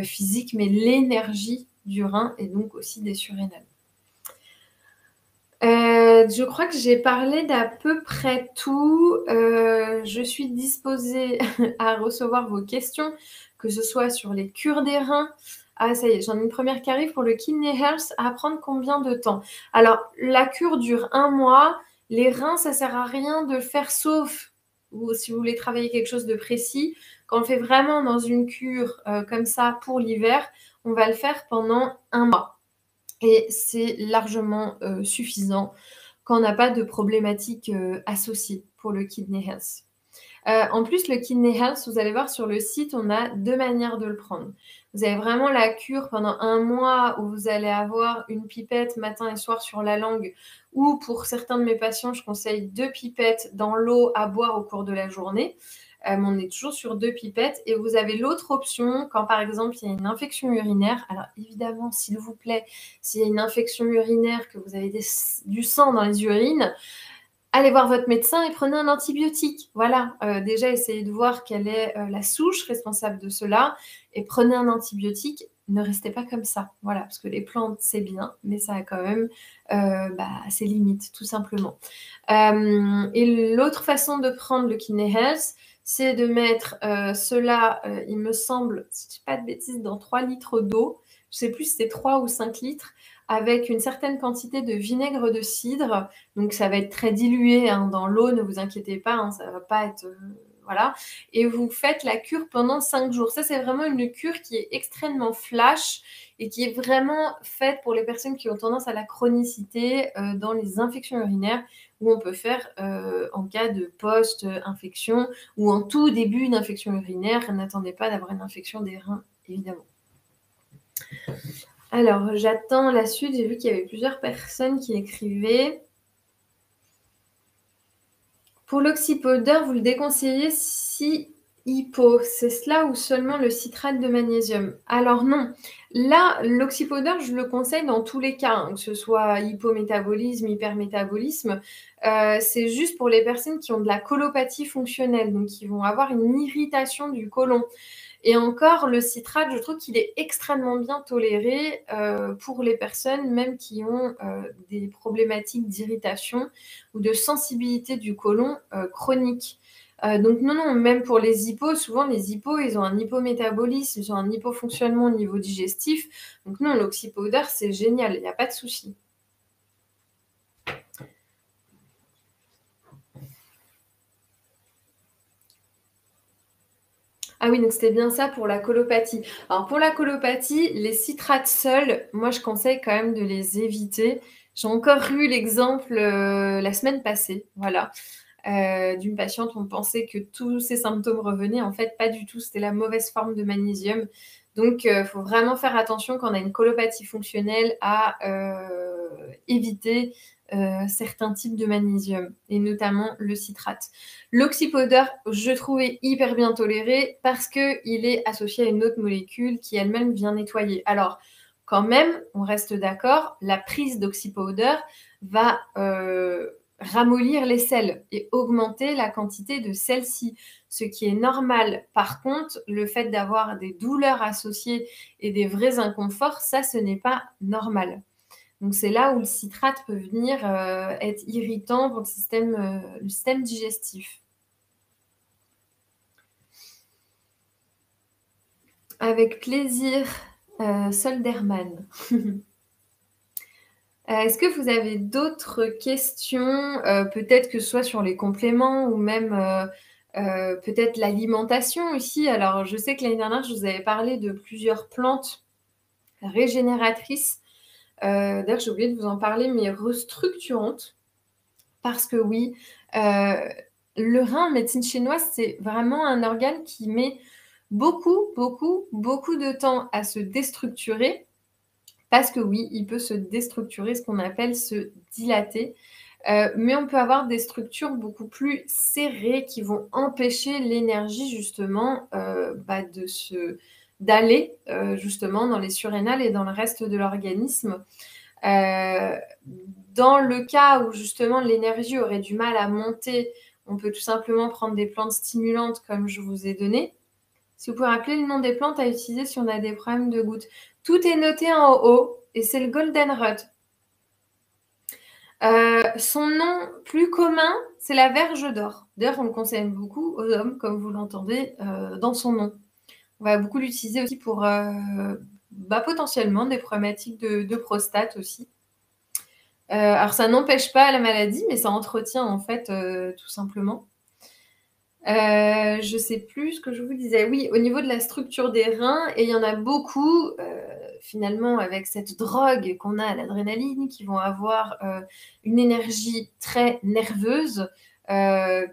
physique, mais l'énergie du rein et donc aussi des surrénales. Je crois que j'ai parlé d'à peu près tout. Je suis disposée à recevoir vos questions, que ce soit sur les cures des reins. Ah, ça y est, j'en ai une première qui arrive pour le Kidney Health. À prendre combien de temps? Alors, la cure dure 1 mois. Les reins, ça sert à rien de le faire sauf si vous voulez travailler quelque chose de précis. Quand on le fait vraiment dans une cure comme ça pour l'hiver, on va le faire pendant 1 mois. Et c'est largement suffisant quand on n'a pas de problématiques associées pour le Kidney Health. En plus, le Kidney Health, vous allez voir sur le site, on a 2 manières de le prendre. Vous avez vraiment la cure pendant 1 mois où vous allez avoir une pipette matin et soir sur la langue, ou pour certains de mes patients, je conseille 2 pipettes dans l'eau à boire au cours de la journée. On est toujours sur 2 pipettes. Et vous avez l'autre option quand, par exemple, il y a une infection urinaire. Alors, évidemment, s'il vous plaît, s'il y a une infection urinaire, que vous avez du sang dans les urines, allez voir votre médecin et prenez un antibiotique. Voilà, déjà, essayez de voir quelle est la souche responsable de cela et prenez un antibiotique. Ne restez pas comme ça. Voilà, parce que les plantes, c'est bien, mais ça a quand même ses limites, tout simplement. Et l'autre façon de prendre le Kidney Health, c'est de mettre cela, il me semble, si je ne dis pas de bêtises, dans 3 litres d'eau. Je ne sais plus si c'est 3 ou 5 litres, avec une certaine quantité de vinaigre de cidre. Donc, ça va être très dilué dans l'eau, ne vous inquiétez pas, ça ne va pas être... voilà. Et vous faites la cure pendant 5 jours. Ça, c'est vraiment une cure qui est extrêmement flash et qui est vraiment faite pour les personnes qui ont tendance à la chronicité dans les infections urinaires, où on peut faire en cas de post-infection ou en tout début d'infection urinaire. N'attendez pas d'avoir une infection des reins, évidemment. Alors, j'attends la suite. J'ai vu qu'il y avait plusieurs personnes qui écrivaient. Pour l'oxypodeur, vous le déconseillez si hypo, c'est cela ou seulement le citrate de magnésium? Alors non, là, l'oxypodeur, je le conseille dans tous les cas, que ce soit hypométabolisme, hypermétabolisme. C'est juste pour les personnes qui ont de la colopathie fonctionnelle, donc qui vont avoir une irritation du côlon. Et encore, le citrate, je trouve qu'il est extrêmement bien toléré pour les personnes même qui ont des problématiques d'irritation ou de sensibilité du côlon chronique. Donc non, même pour les hypos, souvent les hypos, ils ont un hypométabolisme, ils ont un hypofonctionnement au niveau digestif. Donc non, l'oxypowder, c'est génial, il n'y a pas de souci. Ah oui, donc c'était bien ça pour la colopathie. Alors pour la colopathie, les citrates seuls, moi je conseille quand même de les éviter. J'ai encore eu l'exemple la semaine passée, voilà, d'une patiente, on pensait que tous ses symptômes revenaient. En fait, pas du tout, c'était la mauvaise forme de magnésium. Donc, il faut vraiment faire attention quand on a une colopathie fonctionnelle à éviter certains types de magnésium, et notamment le citrate. L'oxypodeur, je trouvais hyper bien toléré parce qu'il est associé à une autre molécule qui elle-même vient nettoyer. Alors, quand même, on reste d'accord, la prise d'oxypowder va ramollir les selles et augmenter la quantité de celles-ci, ce qui est normal. Par contre, le fait d'avoir des douleurs associées et des vrais inconforts, ça, ce n'est pas normal. Donc, c'est là où le citrate peut venir être irritant pour le système digestif. Avec plaisir, Solderman. Est-ce que vous avez d'autres questions, peut-être que ce soit sur les compléments ou même, peut-être l'alimentation aussi? Alors, je sais que l'année dernière, je vous avais parlé de plusieurs plantes régénératrices. D'ailleurs, j'ai oublié de vous en parler, mais restructurantes. Parce que oui, le rein en médecine chinoise, c'est vraiment un organe qui met beaucoup, beaucoup, beaucoup de temps à se déstructurer. Parce que oui, il peut se déstructurer, ce qu'on appelle se dilater. Mais on peut avoir des structures beaucoup plus serrées qui vont empêcher l'énergie justement d'aller justement dans les surrénales et dans le reste de l'organisme. Dans le cas où justement l'énergie aurait du mal à monter, on peut tout simplement prendre des plantes stimulantes comme je vous ai donné. Si vous pouvez rappeler le nom des plantes à utiliser si on a des problèmes de gouttes. Tout est noté en haut et c'est le goldenrod. Son nom plus commun, c'est la verge d'or. D'ailleurs, on le conseille beaucoup aux hommes, comme vous l'entendez dans son nom. On va beaucoup l'utiliser aussi pour potentiellement des problématiques de prostate aussi. Alors, ça n'empêche pas la maladie, mais ça entretient en fait tout simplement. Je sais plus ce que je vous disais. Oui, au niveau de la structure des reins, et il y en a beaucoup, finalement, avec cette drogue qu'on a à l'adrénaline, qui vont avoir une énergie très nerveuse,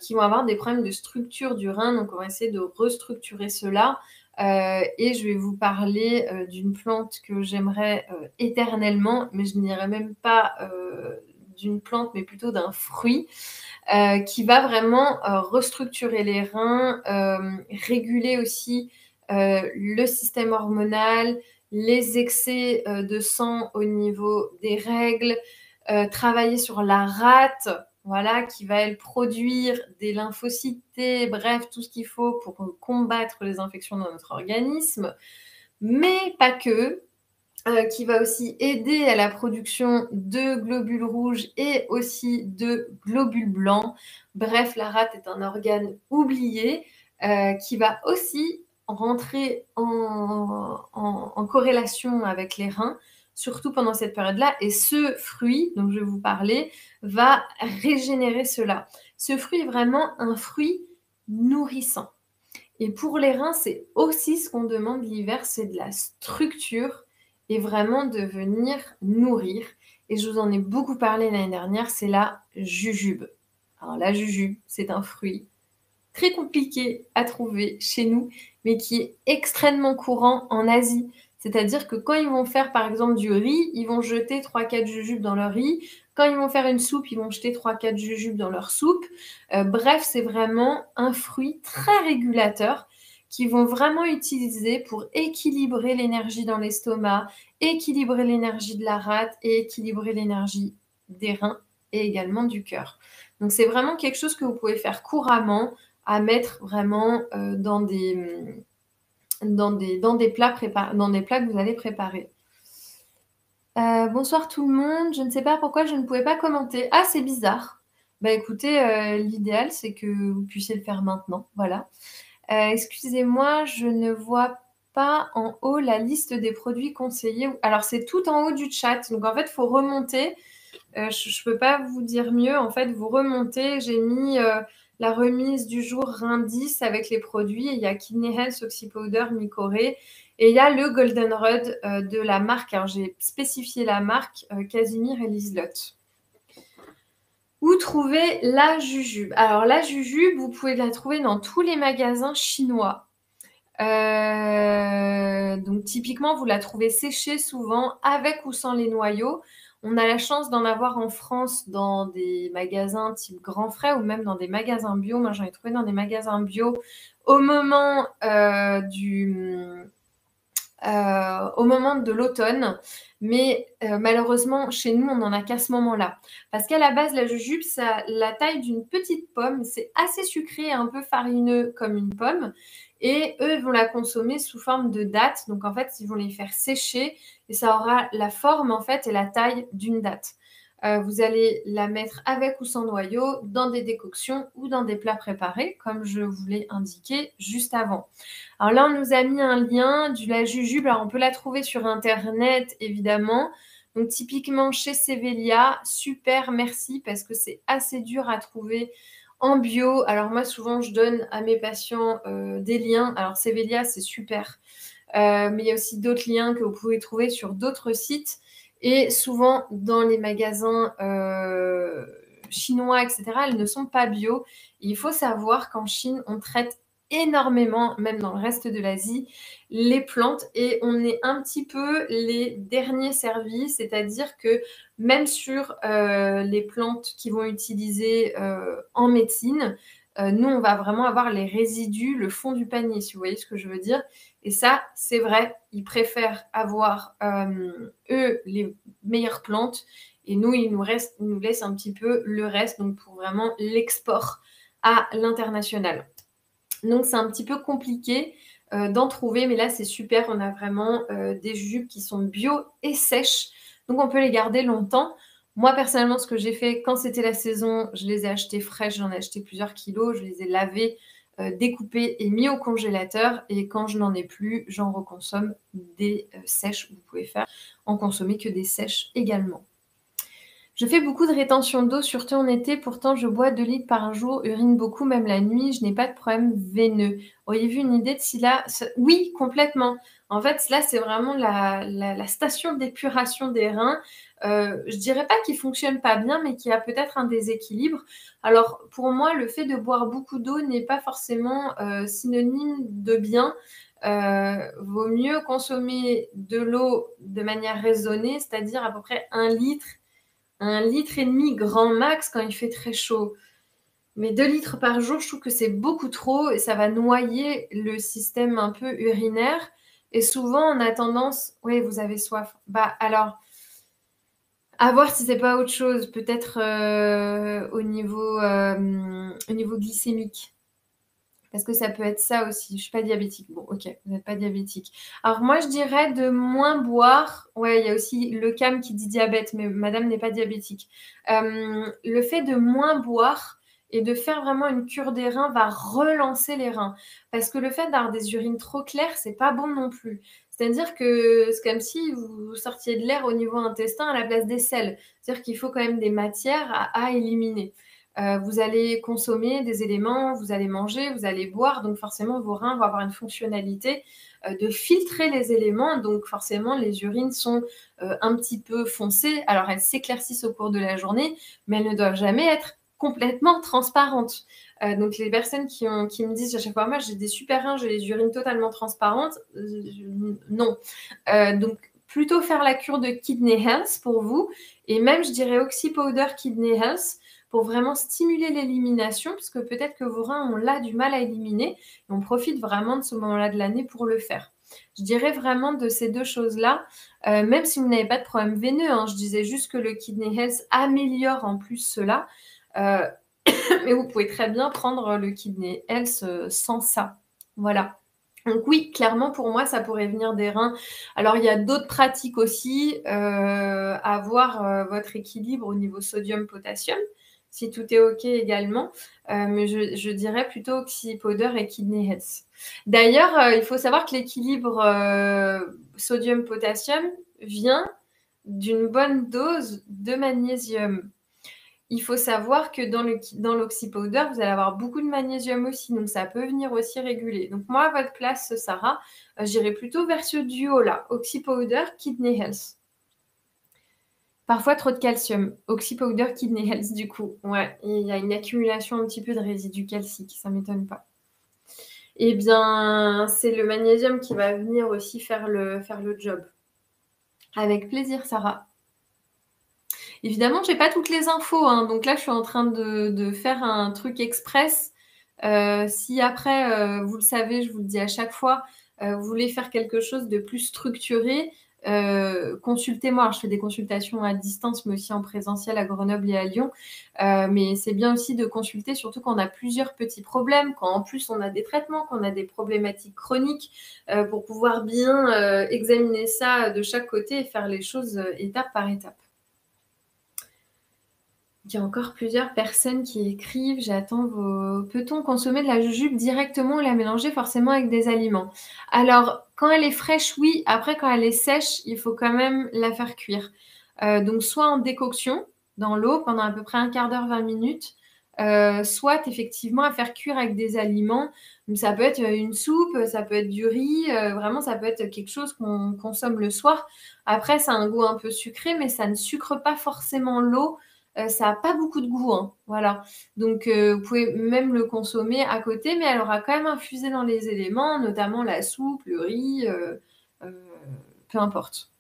qui vont avoir des problèmes de structure du rein. Donc, on va essayer de restructurer cela. Et je vais vous parler d'une plante que j'aimerais éternellement, mais je n'irai même pas d'une plante, mais plutôt d'un fruit. Qui va vraiment restructurer les reins, réguler aussi le système hormonal, les excès de sang au niveau des règles, travailler sur la rate, voilà, qui va elle produire des lymphocytes, bref, tout ce qu'il faut pour combattre les infections dans notre organisme, mais pas que. Qui va aussi aider à la production de globules rouges et aussi de globules blancs. Bref, la rate est un organe oublié qui va aussi rentrer en corrélation avec les reins, surtout pendant cette période-là. Et ce fruit dont je vais vous parler va régénérer cela. Ce fruit est vraiment un fruit nourrissant. Et pour les reins, c'est aussi ce qu'on demande l'hiver, c'est de la structure et vraiment de venir nourrir. Et je vous en ai beaucoup parlé l'année dernière, c'est la jujube. Alors la jujube, c'est un fruit très compliqué à trouver chez nous, mais qui est extrêmement courant en Asie. C'est-à-dire que quand ils vont faire par exemple du riz, ils vont jeter 3-4 jujubes dans leur riz. Quand ils vont faire une soupe, ils vont jeter 3-4 jujubes dans leur soupe. Bref, c'est vraiment un fruit très régulateur qu'ils vont vraiment utiliser pour équilibrer l'énergie dans l'estomac, équilibrer l'énergie de la rate et équilibrer l'énergie des reins et également du cœur. Donc c'est vraiment quelque chose que vous pouvez faire couramment à mettre vraiment dans des plats que vous allez préparer. Bonsoir tout le monde. Je ne sais pas pourquoi je ne pouvais pas commenter. Ah, c'est bizarre. Bah écoutez, l'idéal, c'est que vous puissiez le faire maintenant. Voilà. Excusez-moi, je ne vois pas en haut la liste des produits conseillés. Alors, c'est tout en haut du chat. Donc, en fait, il faut remonter. Je ne peux pas vous dire mieux. En fait, vous remontez. J'ai mis la remise du jour rein 10 avec les produits. Il y a Kidney Health, Oxypowder, Mycorrhea. Et il y a le Goldenrod de la marque. Alors, j'ai spécifié la marque Casimir et Liselott. Où trouver la jujube? Alors, la jujube, vous pouvez la trouver dans tous les magasins chinois. Donc, typiquement, vous la trouvez séchée souvent, avec ou sans les noyaux. On a la chance d'en avoir en France dans des magasins type Grand Frais ou même dans des magasins bio. Moi, j'en ai trouvé dans des magasins bio au moment de l'automne. Mais malheureusement, chez nous, on n'en a qu'à ce moment-là. Parce qu'à la base, la jujube, ça a la taille d'une petite pomme. C'est assez sucré et un peu farineux comme une pomme. Et eux, ils vont la consommer sous forme de dattes. Donc, en fait, ils vont les faire sécher et ça aura la forme, en fait, et la taille d'une datte. Vous allez la mettre avec ou sans noyau dans des décoctions ou dans des plats préparés, comme je vous l'ai indiqué juste avant. Alors là, on nous a mis un lien du la jujube. Alors, on peut la trouver sur Internet, évidemment. Donc, typiquement chez Sevelia, super, merci, parce que c'est assez dur à trouver en bio. Alors, moi, souvent, je donne à mes patients des liens. Alors, Sevelia, c'est super. Mais il y a aussi d'autres liens que vous pouvez trouver sur d'autres sites. Et souvent, dans les magasins chinois, etc., elles ne sont pas bio. Et il faut savoir qu'en Chine, on traite énormément, même dans le reste de l'Asie, les plantes. Et on est un petit peu les derniers servis, c'est-à-dire que même sur les plantes qui vont utiliser en médecine, nous, on va vraiment avoir les résidus, le fond du panier, si vous voyez ce que je veux dire. Et ça, c'est vrai, ils préfèrent avoir, eux, les meilleures plantes. Et nous, ils nous laissent un petit peu le reste, donc pour vraiment l'export à l'international. Donc, c'est un petit peu compliqué d'en trouver, mais là, c'est super. On a vraiment des jujubes qui sont bio et sèches. Donc, on peut les garder longtemps. Moi, personnellement, ce que j'ai fait quand c'était la saison, je les ai achetés fraîches. J'en ai acheté plusieurs kilos. Je les ai lavés, découpés et mis au congélateur. Et quand je n'en ai plus, j'en reconsomme des sèches. Vous pouvez en consommer que des sèches également. Je fais beaucoup de rétention d'eau, surtout en été. Pourtant, je bois 2 litres par jour, urine beaucoup, même la nuit. Je n'ai pas de problème veineux. Auriez-vous une idée de si là... Oui, complètement. En fait, là, c'est vraiment la station d'épuration des reins. Je dirais pas qu'il fonctionne pas bien, mais qu'il y a peut-être un déséquilibre. Alors, pour moi, le fait de boire beaucoup d'eau n'est pas forcément synonyme de bien. Vaut mieux consommer de l'eau de manière raisonnée, c'est-à-dire à peu près 1,5 litre grand max quand il fait très chaud. Mais 2 litres par jour, je trouve que c'est beaucoup trop et ça va noyer le système un peu urinaire. Et souvent, on a tendance... Oui, vous avez soif. Bah alors, à voir si c'est pas autre chose. Peut-être au niveau glycémique. Parce que ça peut être ça aussi. Je ne suis pas diabétique. Bon, ok, vous n'êtes pas diabétique. Alors moi, je dirais de moins boire. Ouais, il y a aussi le CAM qui dit diabète, mais madame n'est pas diabétique. Le fait de moins boire et de faire vraiment une cure des reins va relancer les reins. Parce que le fait d'avoir des urines trop claires, c'est pas bon non plus. C'est-à-dire que c'est comme si vous sortiez de l'air au niveau intestin à la place des selles. C'est-à-dire qu'il faut quand même des matières à éliminer. Vous allez consommer des éléments, vous allez manger, vous allez boire, donc forcément vos reins vont avoir une fonctionnalité de filtrer les éléments, donc forcément les urines sont un petit peu foncées. Alors elles s'éclaircissent au cours de la journée, mais elles ne doivent jamais être complètement transparentes. Donc les personnes qui me disent à chaque fois, moi j'ai des super reins, j'ai les urines totalement transparentes, non. Donc plutôt faire la cure de Kidney Health pour vous, et même je dirais Oxy Powder Kidney Health, pour vraiment stimuler l'élimination, parce que peut-être que vos reins ont là du mal à éliminer, et on profite vraiment de ce moment-là de l'année pour le faire. Je dirais vraiment de ces deux choses-là, même si vous n'avez pas de problème veineux, hein, je disais juste que le Kidney Health améliore en plus cela, mais vous pouvez très bien prendre le Kidney Health sans ça. Voilà. Donc oui, clairement, pour moi, ça pourrait venir des reins. Alors, il y a d'autres pratiques aussi, avoir votre équilibre au niveau sodium-potassium, si tout est OK également. Mais je dirais plutôt Oxy Powder et Kidney Health. D'ailleurs, il faut savoir que l'équilibre sodium-potassium vient d'une bonne dose de magnésium. Il faut savoir que dans l'Oxy Powder, vous allez avoir beaucoup de magnésium aussi, donc ça peut venir aussi réguler. Donc moi, à votre place, Sarah, j'irai plutôt vers ce duo-là, Oxy Powder, Kidney Health. Parfois trop de calcium. Oxy Powder, Kidney Health, du coup. Ouais, il y a une accumulation un petit peu de résidus calciques, ça ne m'étonne pas. Eh bien, c'est le magnésium qui va venir aussi faire le job. Avec plaisir, Sarah. Évidemment, je n'ai pas toutes les infos, hein, donc là, je suis en train de faire un truc express. Si après, vous le savez, je vous le dis à chaque fois, vous voulez faire quelque chose de plus structuré, consultez-moi. Alors, je fais des consultations à distance, mais aussi en présentiel à Grenoble et à Lyon. Mais c'est bien aussi de consulter, surtout quand on a plusieurs petits problèmes, quand en plus on a des traitements, quand on a des problématiques chroniques, pour pouvoir bien examiner ça de chaque côté et faire les choses étape par étape. Il y a encore plusieurs personnes qui écrivent: «J'attends vos peut-on consommer de la jujube directement ou la mélanger forcément avec des aliments?» Alors, quand elle est fraîche, oui. Après, quand elle est sèche, il faut quand même la faire cuire. Donc soit en décoction dans l'eau pendant à peu près 1/4 d'heure, 20 minutes, soit effectivement à faire cuire avec des aliments. Donc ça peut être, une soupe, ça peut être du riz, vraiment ça peut être quelque chose qu'on consomme le soir. Après, ça a un goût un peu sucré, mais ça ne sucre pas forcément l'eau. Ça a pas beaucoup de goût, hein, voilà. Donc vous pouvez même le consommer à côté, mais elle aura quand même infusé dans les éléments, notamment la soupe, le riz, peu importe.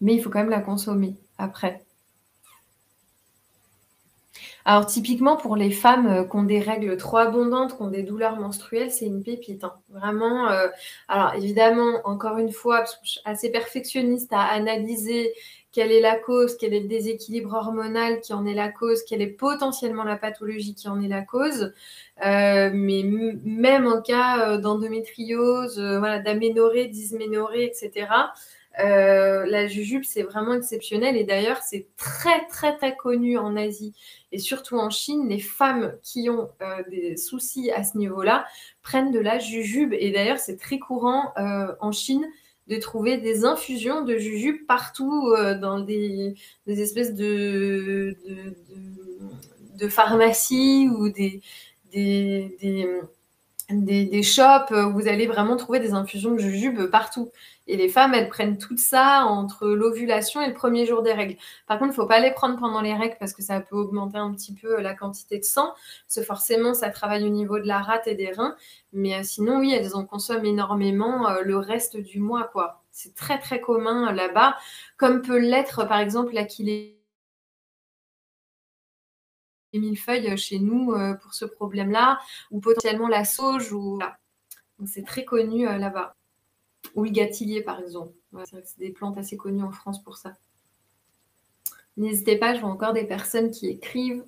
Mais il faut quand même la consommer après. Alors typiquement pour les femmes, qui ont des règles trop abondantes, qui ont des douleurs menstruelles, c'est une pépite, hein. Vraiment, alors évidemment, encore une fois, parce que je suis assez perfectionniste à analyser quelle est la cause, quel est le déséquilibre hormonal qui en est la cause, quelle est potentiellement la pathologie qui en est la cause. Mais même en cas, d'endométriose, voilà, d'aménorrhée, dysménorrhée et cetera, la jujube, c'est vraiment exceptionnel et d'ailleurs, c'est très, très, très connu en Asie et surtout en Chine. Les femmes qui ont des soucis à ce niveau-là prennent de la jujube et d'ailleurs, c'est très courant en Chine de trouver des infusions de jujube partout dans des espèces de pharmacies ou des shops où vous allez vraiment trouver des infusions de jujube partout. Et les femmes, elles prennent tout ça entre l'ovulation et le premier jour des règles. Par contre, il ne faut pas les prendre pendant les règles parce que ça peut augmenter un petit peu la quantité de sang. Parce que forcément, ça travaille au niveau de la rate et des reins. Mais sinon, oui, elles en consomment énormément le reste du mois, quoi. C'est très, très commun là-bas. Comme peut l'être, par exemple, l'achillée millefeuille chez nous pour ce problème-là, ou potentiellement la sauge, ou voilà. Donc c'est très connu là-bas. Ou le gâtillier, par exemple. Ouais, c'est vrai que c'est des plantes assez connues en France pour ça. N'hésitez pas, je vois encore des personnes qui écrivent.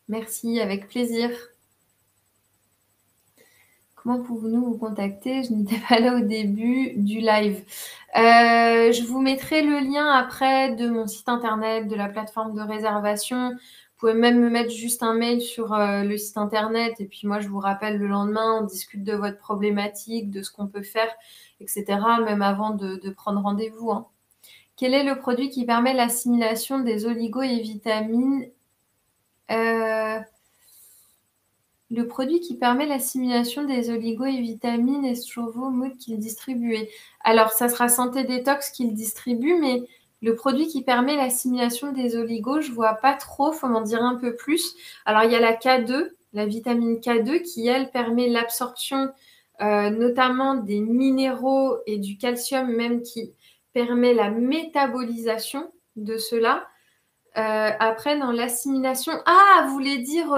Merci, avec plaisir. Comment pouvons-nous vous contacter? Je n'étais pas là au début du live. Je vous mettrai le lien après de mon site internet, de la plateforme de réservation. Vous pouvez même me mettre juste un mail sur le site internet et puis moi je vous rappelle le lendemain, on discute de votre problématique, de ce qu'on peut faire, etc. Même avant de prendre rendez-vous, hein. Quel est le produit qui permet l'assimilation des oligos et vitamines? Le produit qui permet l'assimilation des oligos et vitamines est Strovo Mood qui le distribuait. Alors, ça sera Santé Détox qui le distribue, mais le produit qui permet l'assimilation des oligos, je vois pas trop, faut m'en dire un peu plus. Alors, il y a la K2, la vitamine K2, qui, elle, permet l'absorption notamment des minéraux et du calcium, même qui permet la métabolisation de cela. Après, dans l'assimilation... Ah, vous voulez dire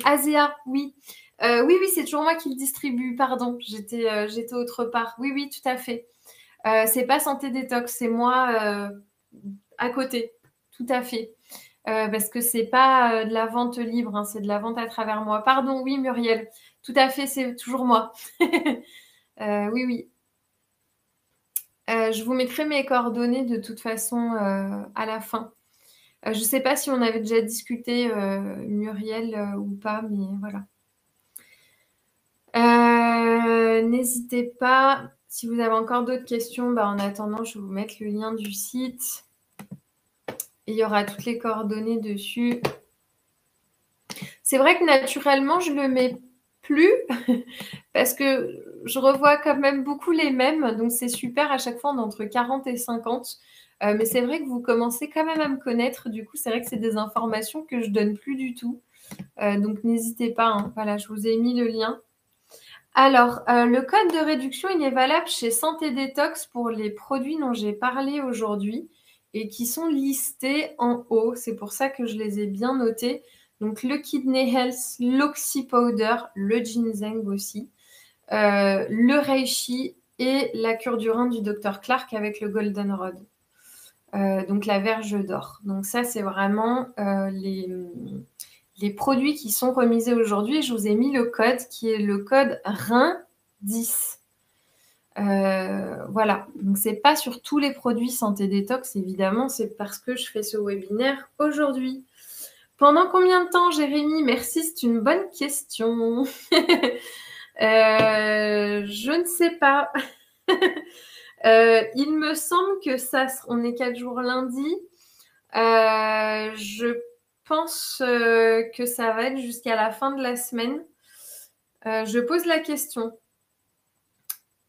Asea, oui. Oui, oui, c'est toujours moi qui le distribue, pardon. J'étais autre part. Oui, oui, tout à fait. C'est pas Santé Détox, c'est moi à côté. Tout à fait. Parce que c'est pas de la vente libre, hein, c'est de la vente à travers moi. Pardon, oui, Muriel. Tout à fait, c'est toujours moi. Oui, oui. Je vous mettrai mes coordonnées de toute façon à la fin. Je ne sais pas si on avait déjà discuté, Muriel, ou pas, mais voilà. N'hésitez pas, si vous avez encore d'autres questions, en attendant, je vais vous mettre le lien du site. Et il y aura toutes les coordonnées dessus. C'est vrai que naturellement, je ne le mets plus parce que je revois quand même beaucoup les mêmes. Donc, c'est super à chaque fois d'entre 40 et 50. Mais c'est vrai que vous commencez quand même à me connaître. Du coup, c'est vrai que c'est des informations que je ne donne plus du tout. Donc, n'hésitez pas. Hein. Voilà, je vous ai mis le lien. Alors, le code de réduction, il est valable chez Santé Détox pour les produits dont j'ai parlé aujourd'hui et qui sont listés en haut. C'est pour ça que je les ai bien notés. Donc, le Kidney Health, l'Oxy Powder, le ginseng aussi, le reishi et la cure du rein du Dr Clark avec le Golden Rod. Donc, la verge d'or. Donc, ça, c'est vraiment les produits qui sont remisés aujourd'hui. Je vous ai mis le code qui est le code REIN 10. Voilà, donc c'est pas sur tous les produits santé détox évidemment, c'est parce que je fais ce webinaire aujourd'hui. Pendant combien de temps, Jérémy? Merci, c'est une bonne question. Je ne sais pas. Il me semble que on est 4 jours lundi. Je pense que ça va être jusqu'à la fin de la semaine. Je pose la question.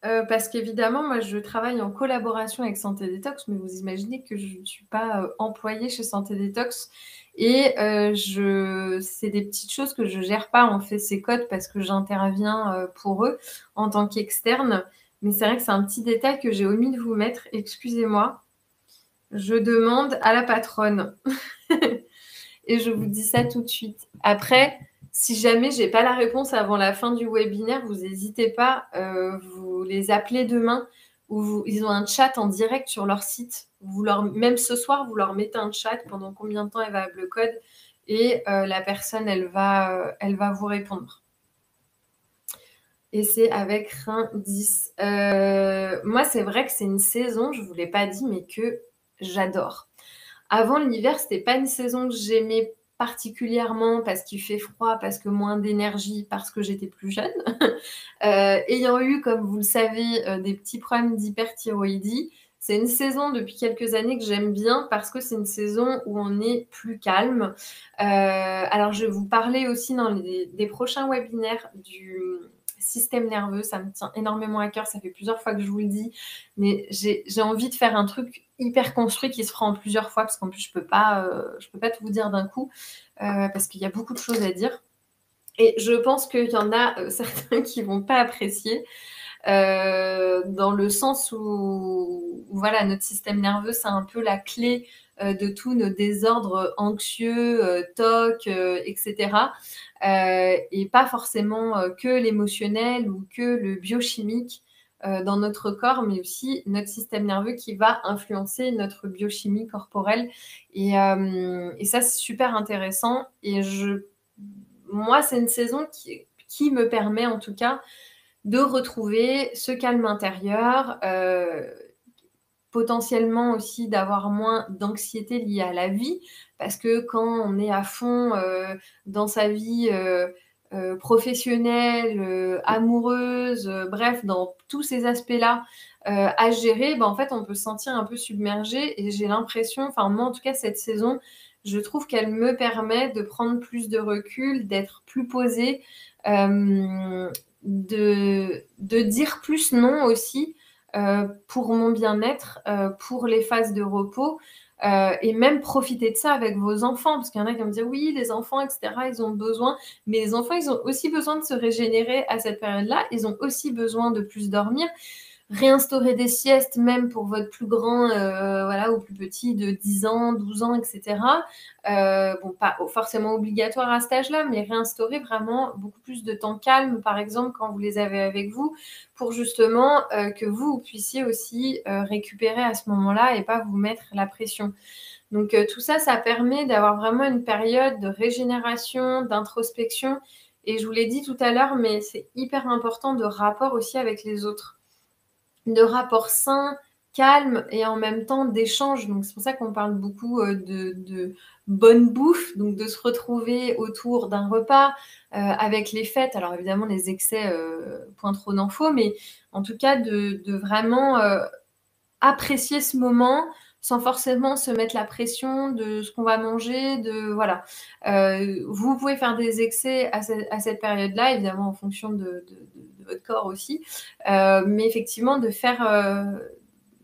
Parce qu'évidemment, moi, je travaille en collaboration avec Santé Détox, mais vous imaginez que je ne suis pas employée chez Santé Détox. Et c'est des petites choses que je ne gère pas. On fait ces codes parce que j'interviens pour eux en tant qu'externe. Mais c'est vrai que c'est un petit détail que j'ai omis de vous mettre. Excusez-moi. Je demande à la patronne. Et je vous dis ça tout de suite. Après, si jamais je n'ai pas la réponse avant la fin du webinaire, vous n'hésitez pas, vous les appelez demain ou ils ont un chat en direct sur leur site. Même ce soir, vous leur mettez un chat pendant combien de temps est valable le code et la personne, elle va vous répondre. Et c'est avec Rein 10. Moi, c'est vrai que c'est une saison, je ne vous l'ai pas dit, mais que j'adore. Avant l'hiver, c'était pas une saison que j'aimais particulièrement parce qu'il fait froid, parce que moins d'énergie, parce que j'étais plus jeune. Ayant eu, comme vous le savez, des petits problèmes d'hyperthyroïdie, c'est une saison depuis quelques années que j'aime bien parce que c'est une saison où on est plus calme. Alors, je vais vous parler aussi dans des prochains webinaires du système nerveux. Ça me tient énormément à cœur. Ça fait plusieurs fois que je vous le dis. Mais j'ai envie de faire un truc hyper construit qui se fera en plusieurs fois parce qu'en plus, je peux pas tout vous dire d'un coup parce qu'il y a beaucoup de choses à dire. Et je pense qu'il y en a certains qui vont pas apprécier dans le sens où voilà, notre système nerveux, c'est un peu la clé de tous nos désordres anxieux, TOC, etc. Et pas forcément que l'émotionnel ou que le biochimique dans notre corps, mais aussi notre système nerveux qui va influencer notre biochimie corporelle. Et ça, c'est super intéressant. Et moi, c'est une saison qui me permet en tout cas de retrouver ce calme intérieur, potentiellement aussi d'avoir moins d'anxiété liée à la vie, parce que quand on est à fond dans sa vie professionnelle, amoureuse, bref, dans tous ces aspects-là à gérer, en fait, on peut se sentir un peu submergé. Et j'ai l'impression, enfin moi en tout cas, cette saison, je trouve qu'elle me permet de prendre plus de recul, d'être plus posée, de dire plus non aussi pour mon bien-être, pour les phases de repos. Et même profiter de ça avec vos enfants, parce qu'il y en a qui vont me dire oui, les enfants, etc., ils ont besoin, mais les enfants, ils ont aussi besoin de se régénérer à cette période-là, ils ont aussi besoin de plus dormir. Réinstaurer des siestes, même pour votre plus grand voilà, ou plus petit de 10 ans, 12 ans, etc. Bon, pas forcément obligatoire à cet âge-là, mais réinstaurer vraiment beaucoup plus de temps calme, par exemple, quand vous les avez avec vous, pour justement que vous puissiez aussi récupérer à ce moment-là et pas vous mettre la pression. Donc tout ça, ça permet d'avoir vraiment une période de régénération, d'introspection. Et je vous l'ai dit tout à l'heure, mais c'est hyper important de rapport aussi avec les autres, de rapport sain, calme et en même temps d'échange. Donc c'est pour ça qu'on parle beaucoup de bonne bouffe, donc de se retrouver autour d'un repas avec les fêtes. Alors évidemment les excès, point trop n'en faut, mais en tout cas de vraiment apprécier ce moment sans forcément se mettre la pression de ce qu'on va manger, voilà. Vous pouvez faire des excès à cette période-là, évidemment en fonction de votre corps aussi, mais effectivement de faire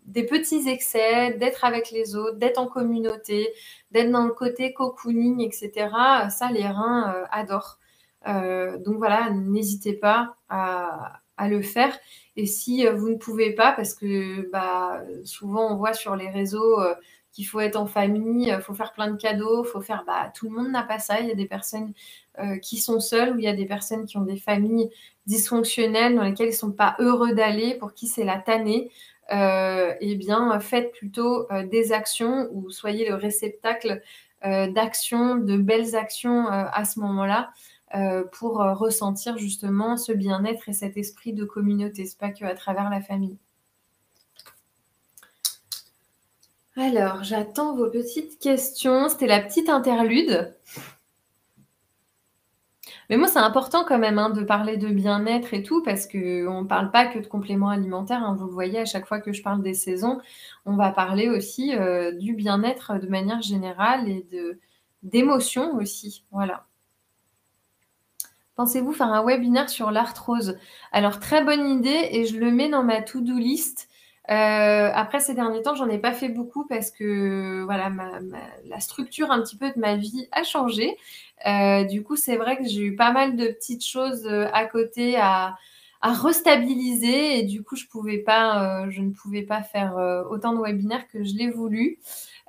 des petits excès, d'être avec les autres, d'être en communauté, d'être dans le côté cocooning, etc. Ça, les reins adorent. Donc voilà, n'hésitez pas à le faire. Et si vous ne pouvez pas, parce que souvent on voit sur les réseaux qu'il faut être en famille, il faut faire plein de cadeaux, faut faire, tout le monde n'a pas ça. Il y a des personnes qui sont seules, ou il y a des personnes qui ont des familles dysfonctionnelles dans lesquelles ils ne sont pas heureux d'aller, pour qui c'est la tannée. Eh bien, faites plutôt des actions ou soyez le réceptacle d'actions, de belles actions à ce moment-là. pour ressentir justement ce bien-être et cet esprit de communauté. C'est pas qu'à travers la famille. Alors, j'attends vos petites questions. C'était la petite interlude. Mais moi, c'est important quand même de parler de bien-être et tout, parce qu'on ne parle pas que de compléments alimentaires. Vous le voyez, à chaque fois que je parle des saisons, on va parler aussi du bien-être de manière générale et d'émotions aussi. Voilà. Pensez-vous faire un webinaire sur l'arthrose? Alors, très bonne idée et je le mets dans ma to-do list. Après, ces derniers temps, j'en ai pas fait beaucoup parce que voilà, la structure un petit peu de ma vie a changé. Du coup, c'est vrai que j'ai eu pas mal de petites choses à côté à restabiliser et du coup, je ne pouvais pas faire autant de webinaires que je l'ai voulu.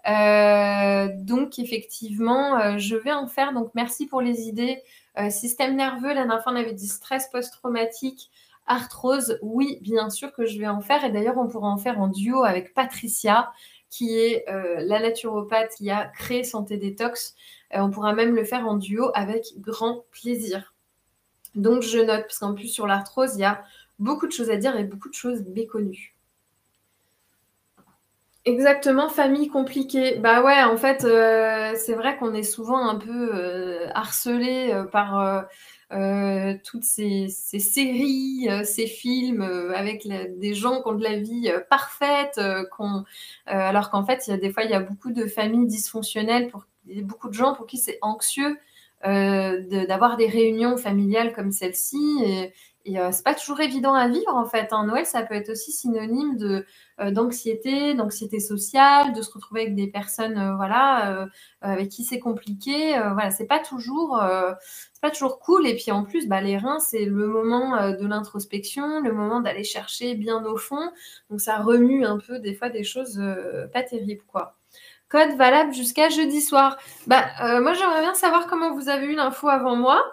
Donc, effectivement, je vais en faire. Donc, merci pour les idées. Système nerveux, la dernière fois, on avait dit stress post-traumatique. Arthrose, oui, bien sûr que je vais en faire. Et d'ailleurs, on pourra en faire en duo avec Patricia, qui est la naturopathe qui a créé Santé Détox. On pourra même le faire en duo avec grand plaisir. Donc, je note, parce qu'en plus, sur l'arthrose, il y a beaucoup de choses à dire et beaucoup de choses méconnues. Exactement, famille compliquée. Bah ouais, en fait, c'est vrai qu'on est souvent un peu harcelé par toutes ces séries, ces films avec des gens qui ont de la vie parfaite, alors qu'en fait, des fois, il y a beaucoup de familles dysfonctionnelles, beaucoup de gens pour qui c'est anxieux d'avoir des réunions familiales comme celle-ci. Et c'est pas toujours évident à vivre, en fait. Noël, ça peut être aussi synonyme d'anxiété sociale, de se retrouver avec des personnes avec qui c'est compliqué. Voilà, c'est pas toujours cool. Et puis en plus, les reins, c'est le moment de l'introspection, le moment d'aller chercher bien au fond. Donc ça remue un peu des fois des choses pas terribles, quoi. Code valable jusqu'à jeudi soir. Moi, j'aimerais bien savoir comment vous avez eu l'info avant moi.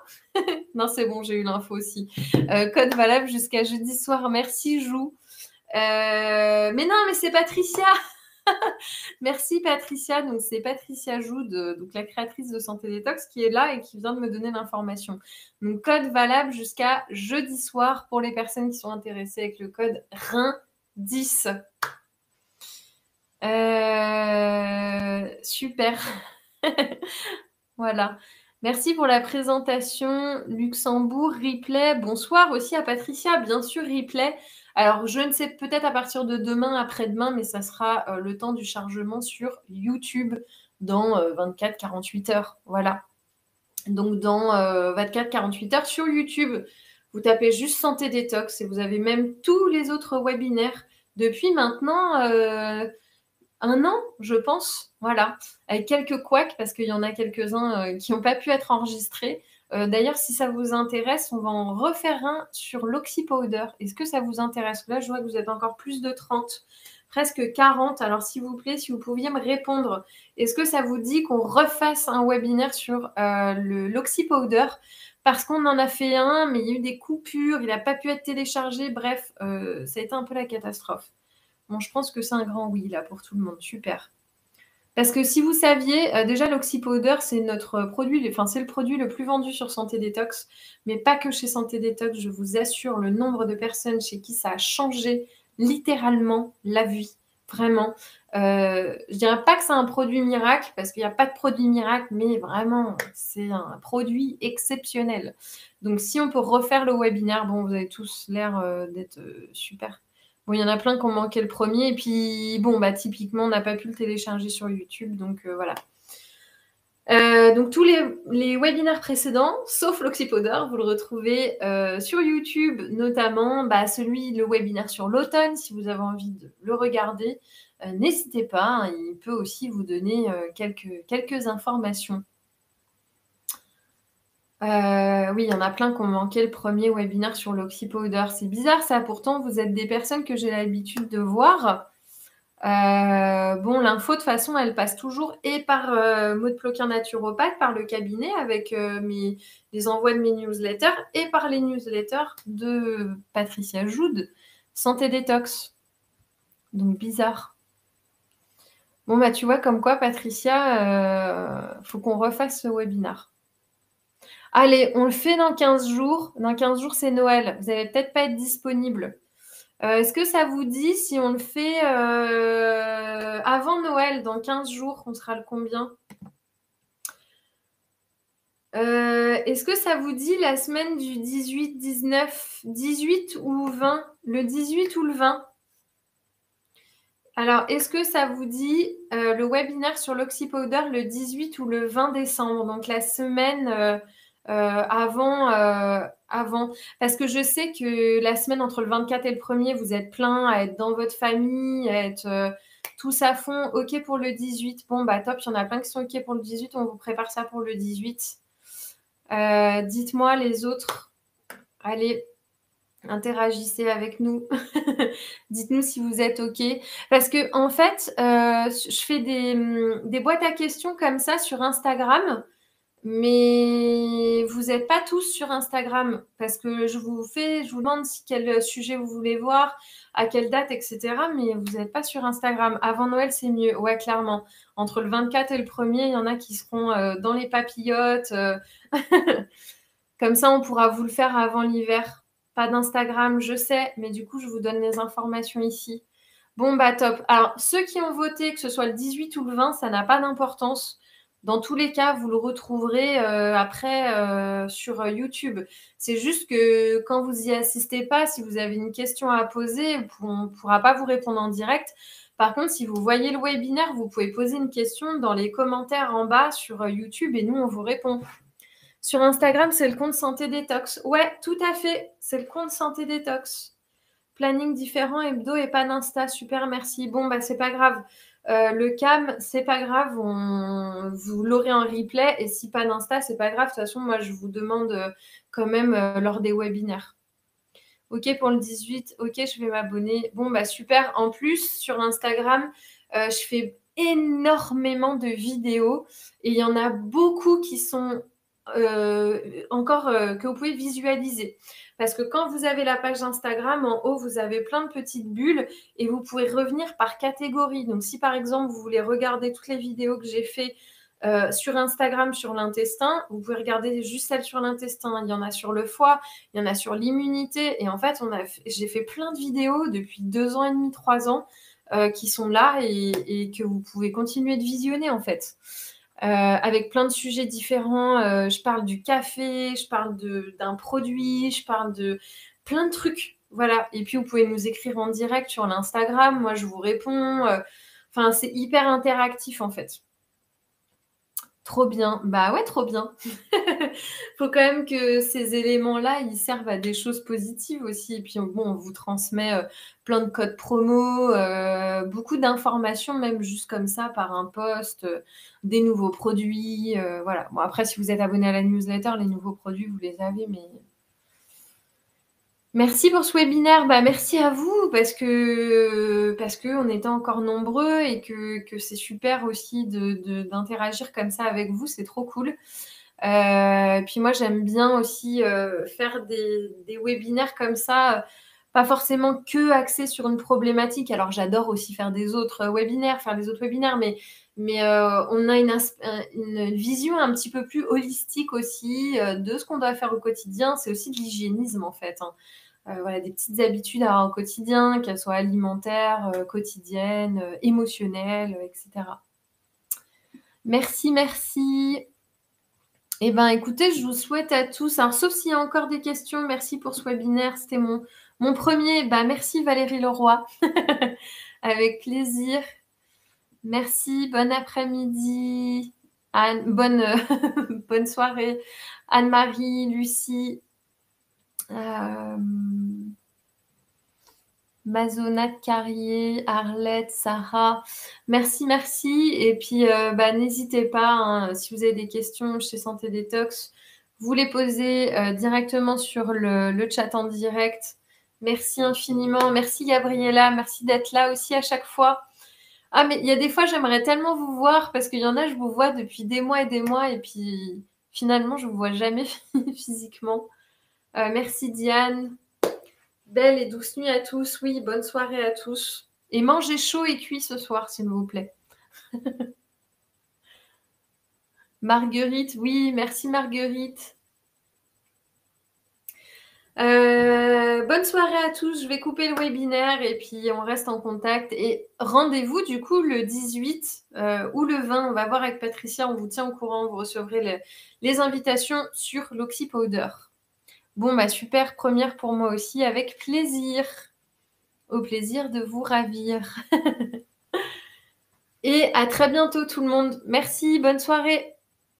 Non, c'est bon, j'ai eu l'info aussi. Code valable jusqu'à jeudi soir. Merci, Jou. Mais non, mais c'est Patricia. Merci Patricia. Donc c'est Patricia Joude, donc la créatrice de Santé Détox, qui est là et qui vient de me donner l'information. Donc code valable jusqu'à jeudi soir pour les personnes qui sont intéressées avec le code REIN10. Super. Voilà. Merci pour la présentation. Luxembourg, replay. Bonsoir aussi à Patricia, bien sûr, replay. Alors, je ne sais, peut-être à partir de demain, après-demain, mais ça sera le temps du chargement sur YouTube dans 24-48 heures. Voilà. Donc, dans 24-48 heures sur YouTube, vous tapez juste Santé Détox et vous avez même tous les autres webinaires depuis maintenant un an, je pense, voilà, avec quelques couacs, parce qu'il y en a quelques-uns qui n'ont pas pu être enregistrés. D'ailleurs, si ça vous intéresse, on va en refaire un sur l'oxypowder. Est-ce que ça vous intéresse? Là, je vois que vous êtes encore plus de 30, presque 40. Alors, s'il vous plaît, si vous pouviez me répondre, est-ce que ça vous dit qu'on refasse un webinaire sur l'oxypowder? Parce qu'on en a fait un, mais il y a eu des coupures, il n'a pas pu être téléchargé. Bref, ça a été un peu la catastrophe. Bon, je pense que c'est un grand oui, là, pour tout le monde. Super. Parce que si vous saviez, déjà, l'oxypowder, c'est notre produit, c'est le produit le plus vendu sur Santé Détox, mais pas que chez Santé Détox. Je vous assure, le nombre de personnes chez qui ça a changé littéralement la vie. Vraiment. Je dirais pas que c'est un produit miracle, parce qu'il n'y a pas de produit miracle, mais vraiment, c'est un produit exceptionnel. Donc, si on peut refaire le webinaire, bon, vous avez tous l'air d'être super. Bon, il y en a plein qui ont manqué le premier. Et puis, bon, typiquement, on n'a pas pu le télécharger sur YouTube. Donc, voilà. Donc, tous les webinaires précédents, sauf l'oxypowder, vous le retrouvez sur YouTube, notamment le webinaire sur l'automne. Si vous avez envie de le regarder, n'hésitez pas. Il peut aussi vous donner quelques informations. Oui, il y en a plein qui ont manqué le premier webinaire sur l'oxypowder. C'est bizarre ça, pourtant vous êtes des personnes que j'ai l'habitude de voir. Bon, l'info de toute façon, elle passe toujours et par Maud Ploquin naturopathe, par le cabinet avec les envois de mes newsletters et par les newsletters de Patricia Joude, Santé Détox. Donc bizarre. Bon, tu vois, comme quoi, Patricia, faut qu'on refasse ce webinaire. Allez, on le fait dans 15 jours. Dans 15 jours, c'est Noël. Vous n'allez peut-être pas être disponible. Est-ce que ça vous dit si on le fait avant Noël, dans 15 jours, on sera le combien? Est-ce que ça vous dit la semaine du 18, 19, 18 ou 20? Le 18 ou le 20? Alors, est-ce que ça vous dit le webinaire sur l'oxypowder le 18 ou le 20 décembre? Donc, la semaine avant. Parce que je sais que la semaine entre le 24 et le 1er, vous êtes plein à être dans votre famille, à être tous à fond. OK pour le 18. Bon, bah top, il y en a plein qui sont OK pour le 18. On vous prépare ça pour le 18. Dites-moi les autres. Allez, interagissez avec nous. Dites-nous si vous êtes OK. Parce que en fait, je fais des boîtes à questions comme ça sur Instagram, mais vous n'êtes pas tous sur Instagram parce que je vous demande quel sujet vous voulez voir, à quelle date, etc. Mais vous n'êtes pas sur Instagram. Avant Noël, c'est mieux. Ouais, clairement. Entre le 24 et le 1er, il y en a qui seront dans les papillotes. Comme ça, on pourra vous le faire avant l'hiver. Pas d'Instagram, je sais, mais du coup, je vous donne les informations ici. Bon, bah top. Alors, ceux qui ont voté, que ce soit le 18 ou le 20, ça n'a pas d'importance. Dans tous les cas, vous le retrouverez après sur YouTube. C'est juste que quand vous n'y assistez pas, si vous avez une question à poser, on ne pourra pas vous répondre en direct. Par contre, si vous voyez le webinaire, vous pouvez poser une question dans les commentaires en bas sur YouTube et nous, on vous répond. Sur Instagram, c'est le compte Santé Détox. Ouais, tout à fait. C'est le compte Santé Détox. Planning différent, hebdo et pas d'Insta. Super, merci. Bon, bah, c'est pas grave. Le cam, c'est pas grave. Vous l'aurez en replay. Et si pas d'Insta, c'est pas grave. De toute façon, moi, je vous demande quand même lors des webinaires. OK pour le 18. OK, je vais m'abonner. Bon, bah, super. En plus, sur Instagram, je fais énormément de vidéos. Et il y en a beaucoup qui sont que vous pouvez visualiser. Parce que quand vous avez la page Instagram, en haut, vous avez plein de petites bulles et vous pouvez revenir par catégorie. Donc, si par exemple, vous voulez regarder toutes les vidéos que j'ai fait sur Instagram sur l'intestin, vous pouvez regarder juste celles sur l'intestin. Il y en a sur le foie, il y en a sur l'immunité. Et en fait, j'ai fait plein de vidéos depuis 2 ans et demi, 3 ans qui sont là et que vous pouvez continuer de visionner en fait. Avec plein de sujets différents. Je parle du café, je parle d'un produit, je parle de plein de trucs. Voilà. Et puis, vous pouvez nous écrire en direct sur l'Instagram. Moi, je vous réponds. Enfin, c'est hyper interactif, en fait. Trop bien. Bah ouais, trop bien. Faut quand même que ces éléments-là, ils servent à des choses positives aussi. Et puis, bon, on vous transmet plein de codes promo, beaucoup d'informations, même juste comme ça, par un post, des nouveaux produits. Voilà. Bon, après, si vous êtes abonné à la newsletter, les nouveaux produits, vous les avez, mais... Merci pour ce webinaire. Bah, merci à vous parce que on était encore nombreux et que c'est super aussi d'interagir comme ça avec vous. C'est trop cool. Puis moi, j'aime bien aussi faire des webinaires comme ça, pas forcément que axés sur une problématique. Alors, j'adore aussi faire des autres webinaires, mais on a une vision un petit peu plus holistique aussi de ce qu'on doit faire au quotidien. C'est aussi de l'hygiénisme en fait. Hein. Voilà, des petites habitudes à avoir au quotidien, qu'elles soient alimentaires, quotidiennes, émotionnelles, etc. Merci, merci. Eh bien, écoutez, je vous souhaite à tous, alors, sauf s'il y a encore des questions, merci pour ce webinaire, c'était mon premier. Bah, merci Valérie Leroy, avec plaisir. Merci, bon après-midi, Anne, bonne soirée, Anne-Marie, Lucie, Mazona Carrier, Arlette, Sarah. Merci, merci. Et puis, n'hésitez pas, hein, si vous avez des questions chez Santé Détox, vous les posez directement sur le chat en direct. Merci infiniment. Merci Gabriella. Merci d'être là aussi à chaque fois. Ah, mais il y a des fois, j'aimerais tellement vous voir parce qu'il y en a, je vous vois depuis des mois et puis finalement, je ne vous vois jamais physiquement. Merci Diane. Belle et douce nuit à tous. Oui, bonne soirée à tous. Et mangez chaud et cuit ce soir, s'il vous plaît. Marguerite, oui, merci Marguerite. Bonne soirée à tous. Je vais couper le webinaire et puis on reste en contact. Et rendez-vous du coup le 18 ou le 20. On va voir avec Patricia. On vous tient au courant. Vous recevrez les invitations sur l'Oxypowder. Bon, bah super. Première pour moi aussi. Avec plaisir. Au plaisir de vous ravir. Et à très bientôt tout le monde. Merci. Bonne soirée.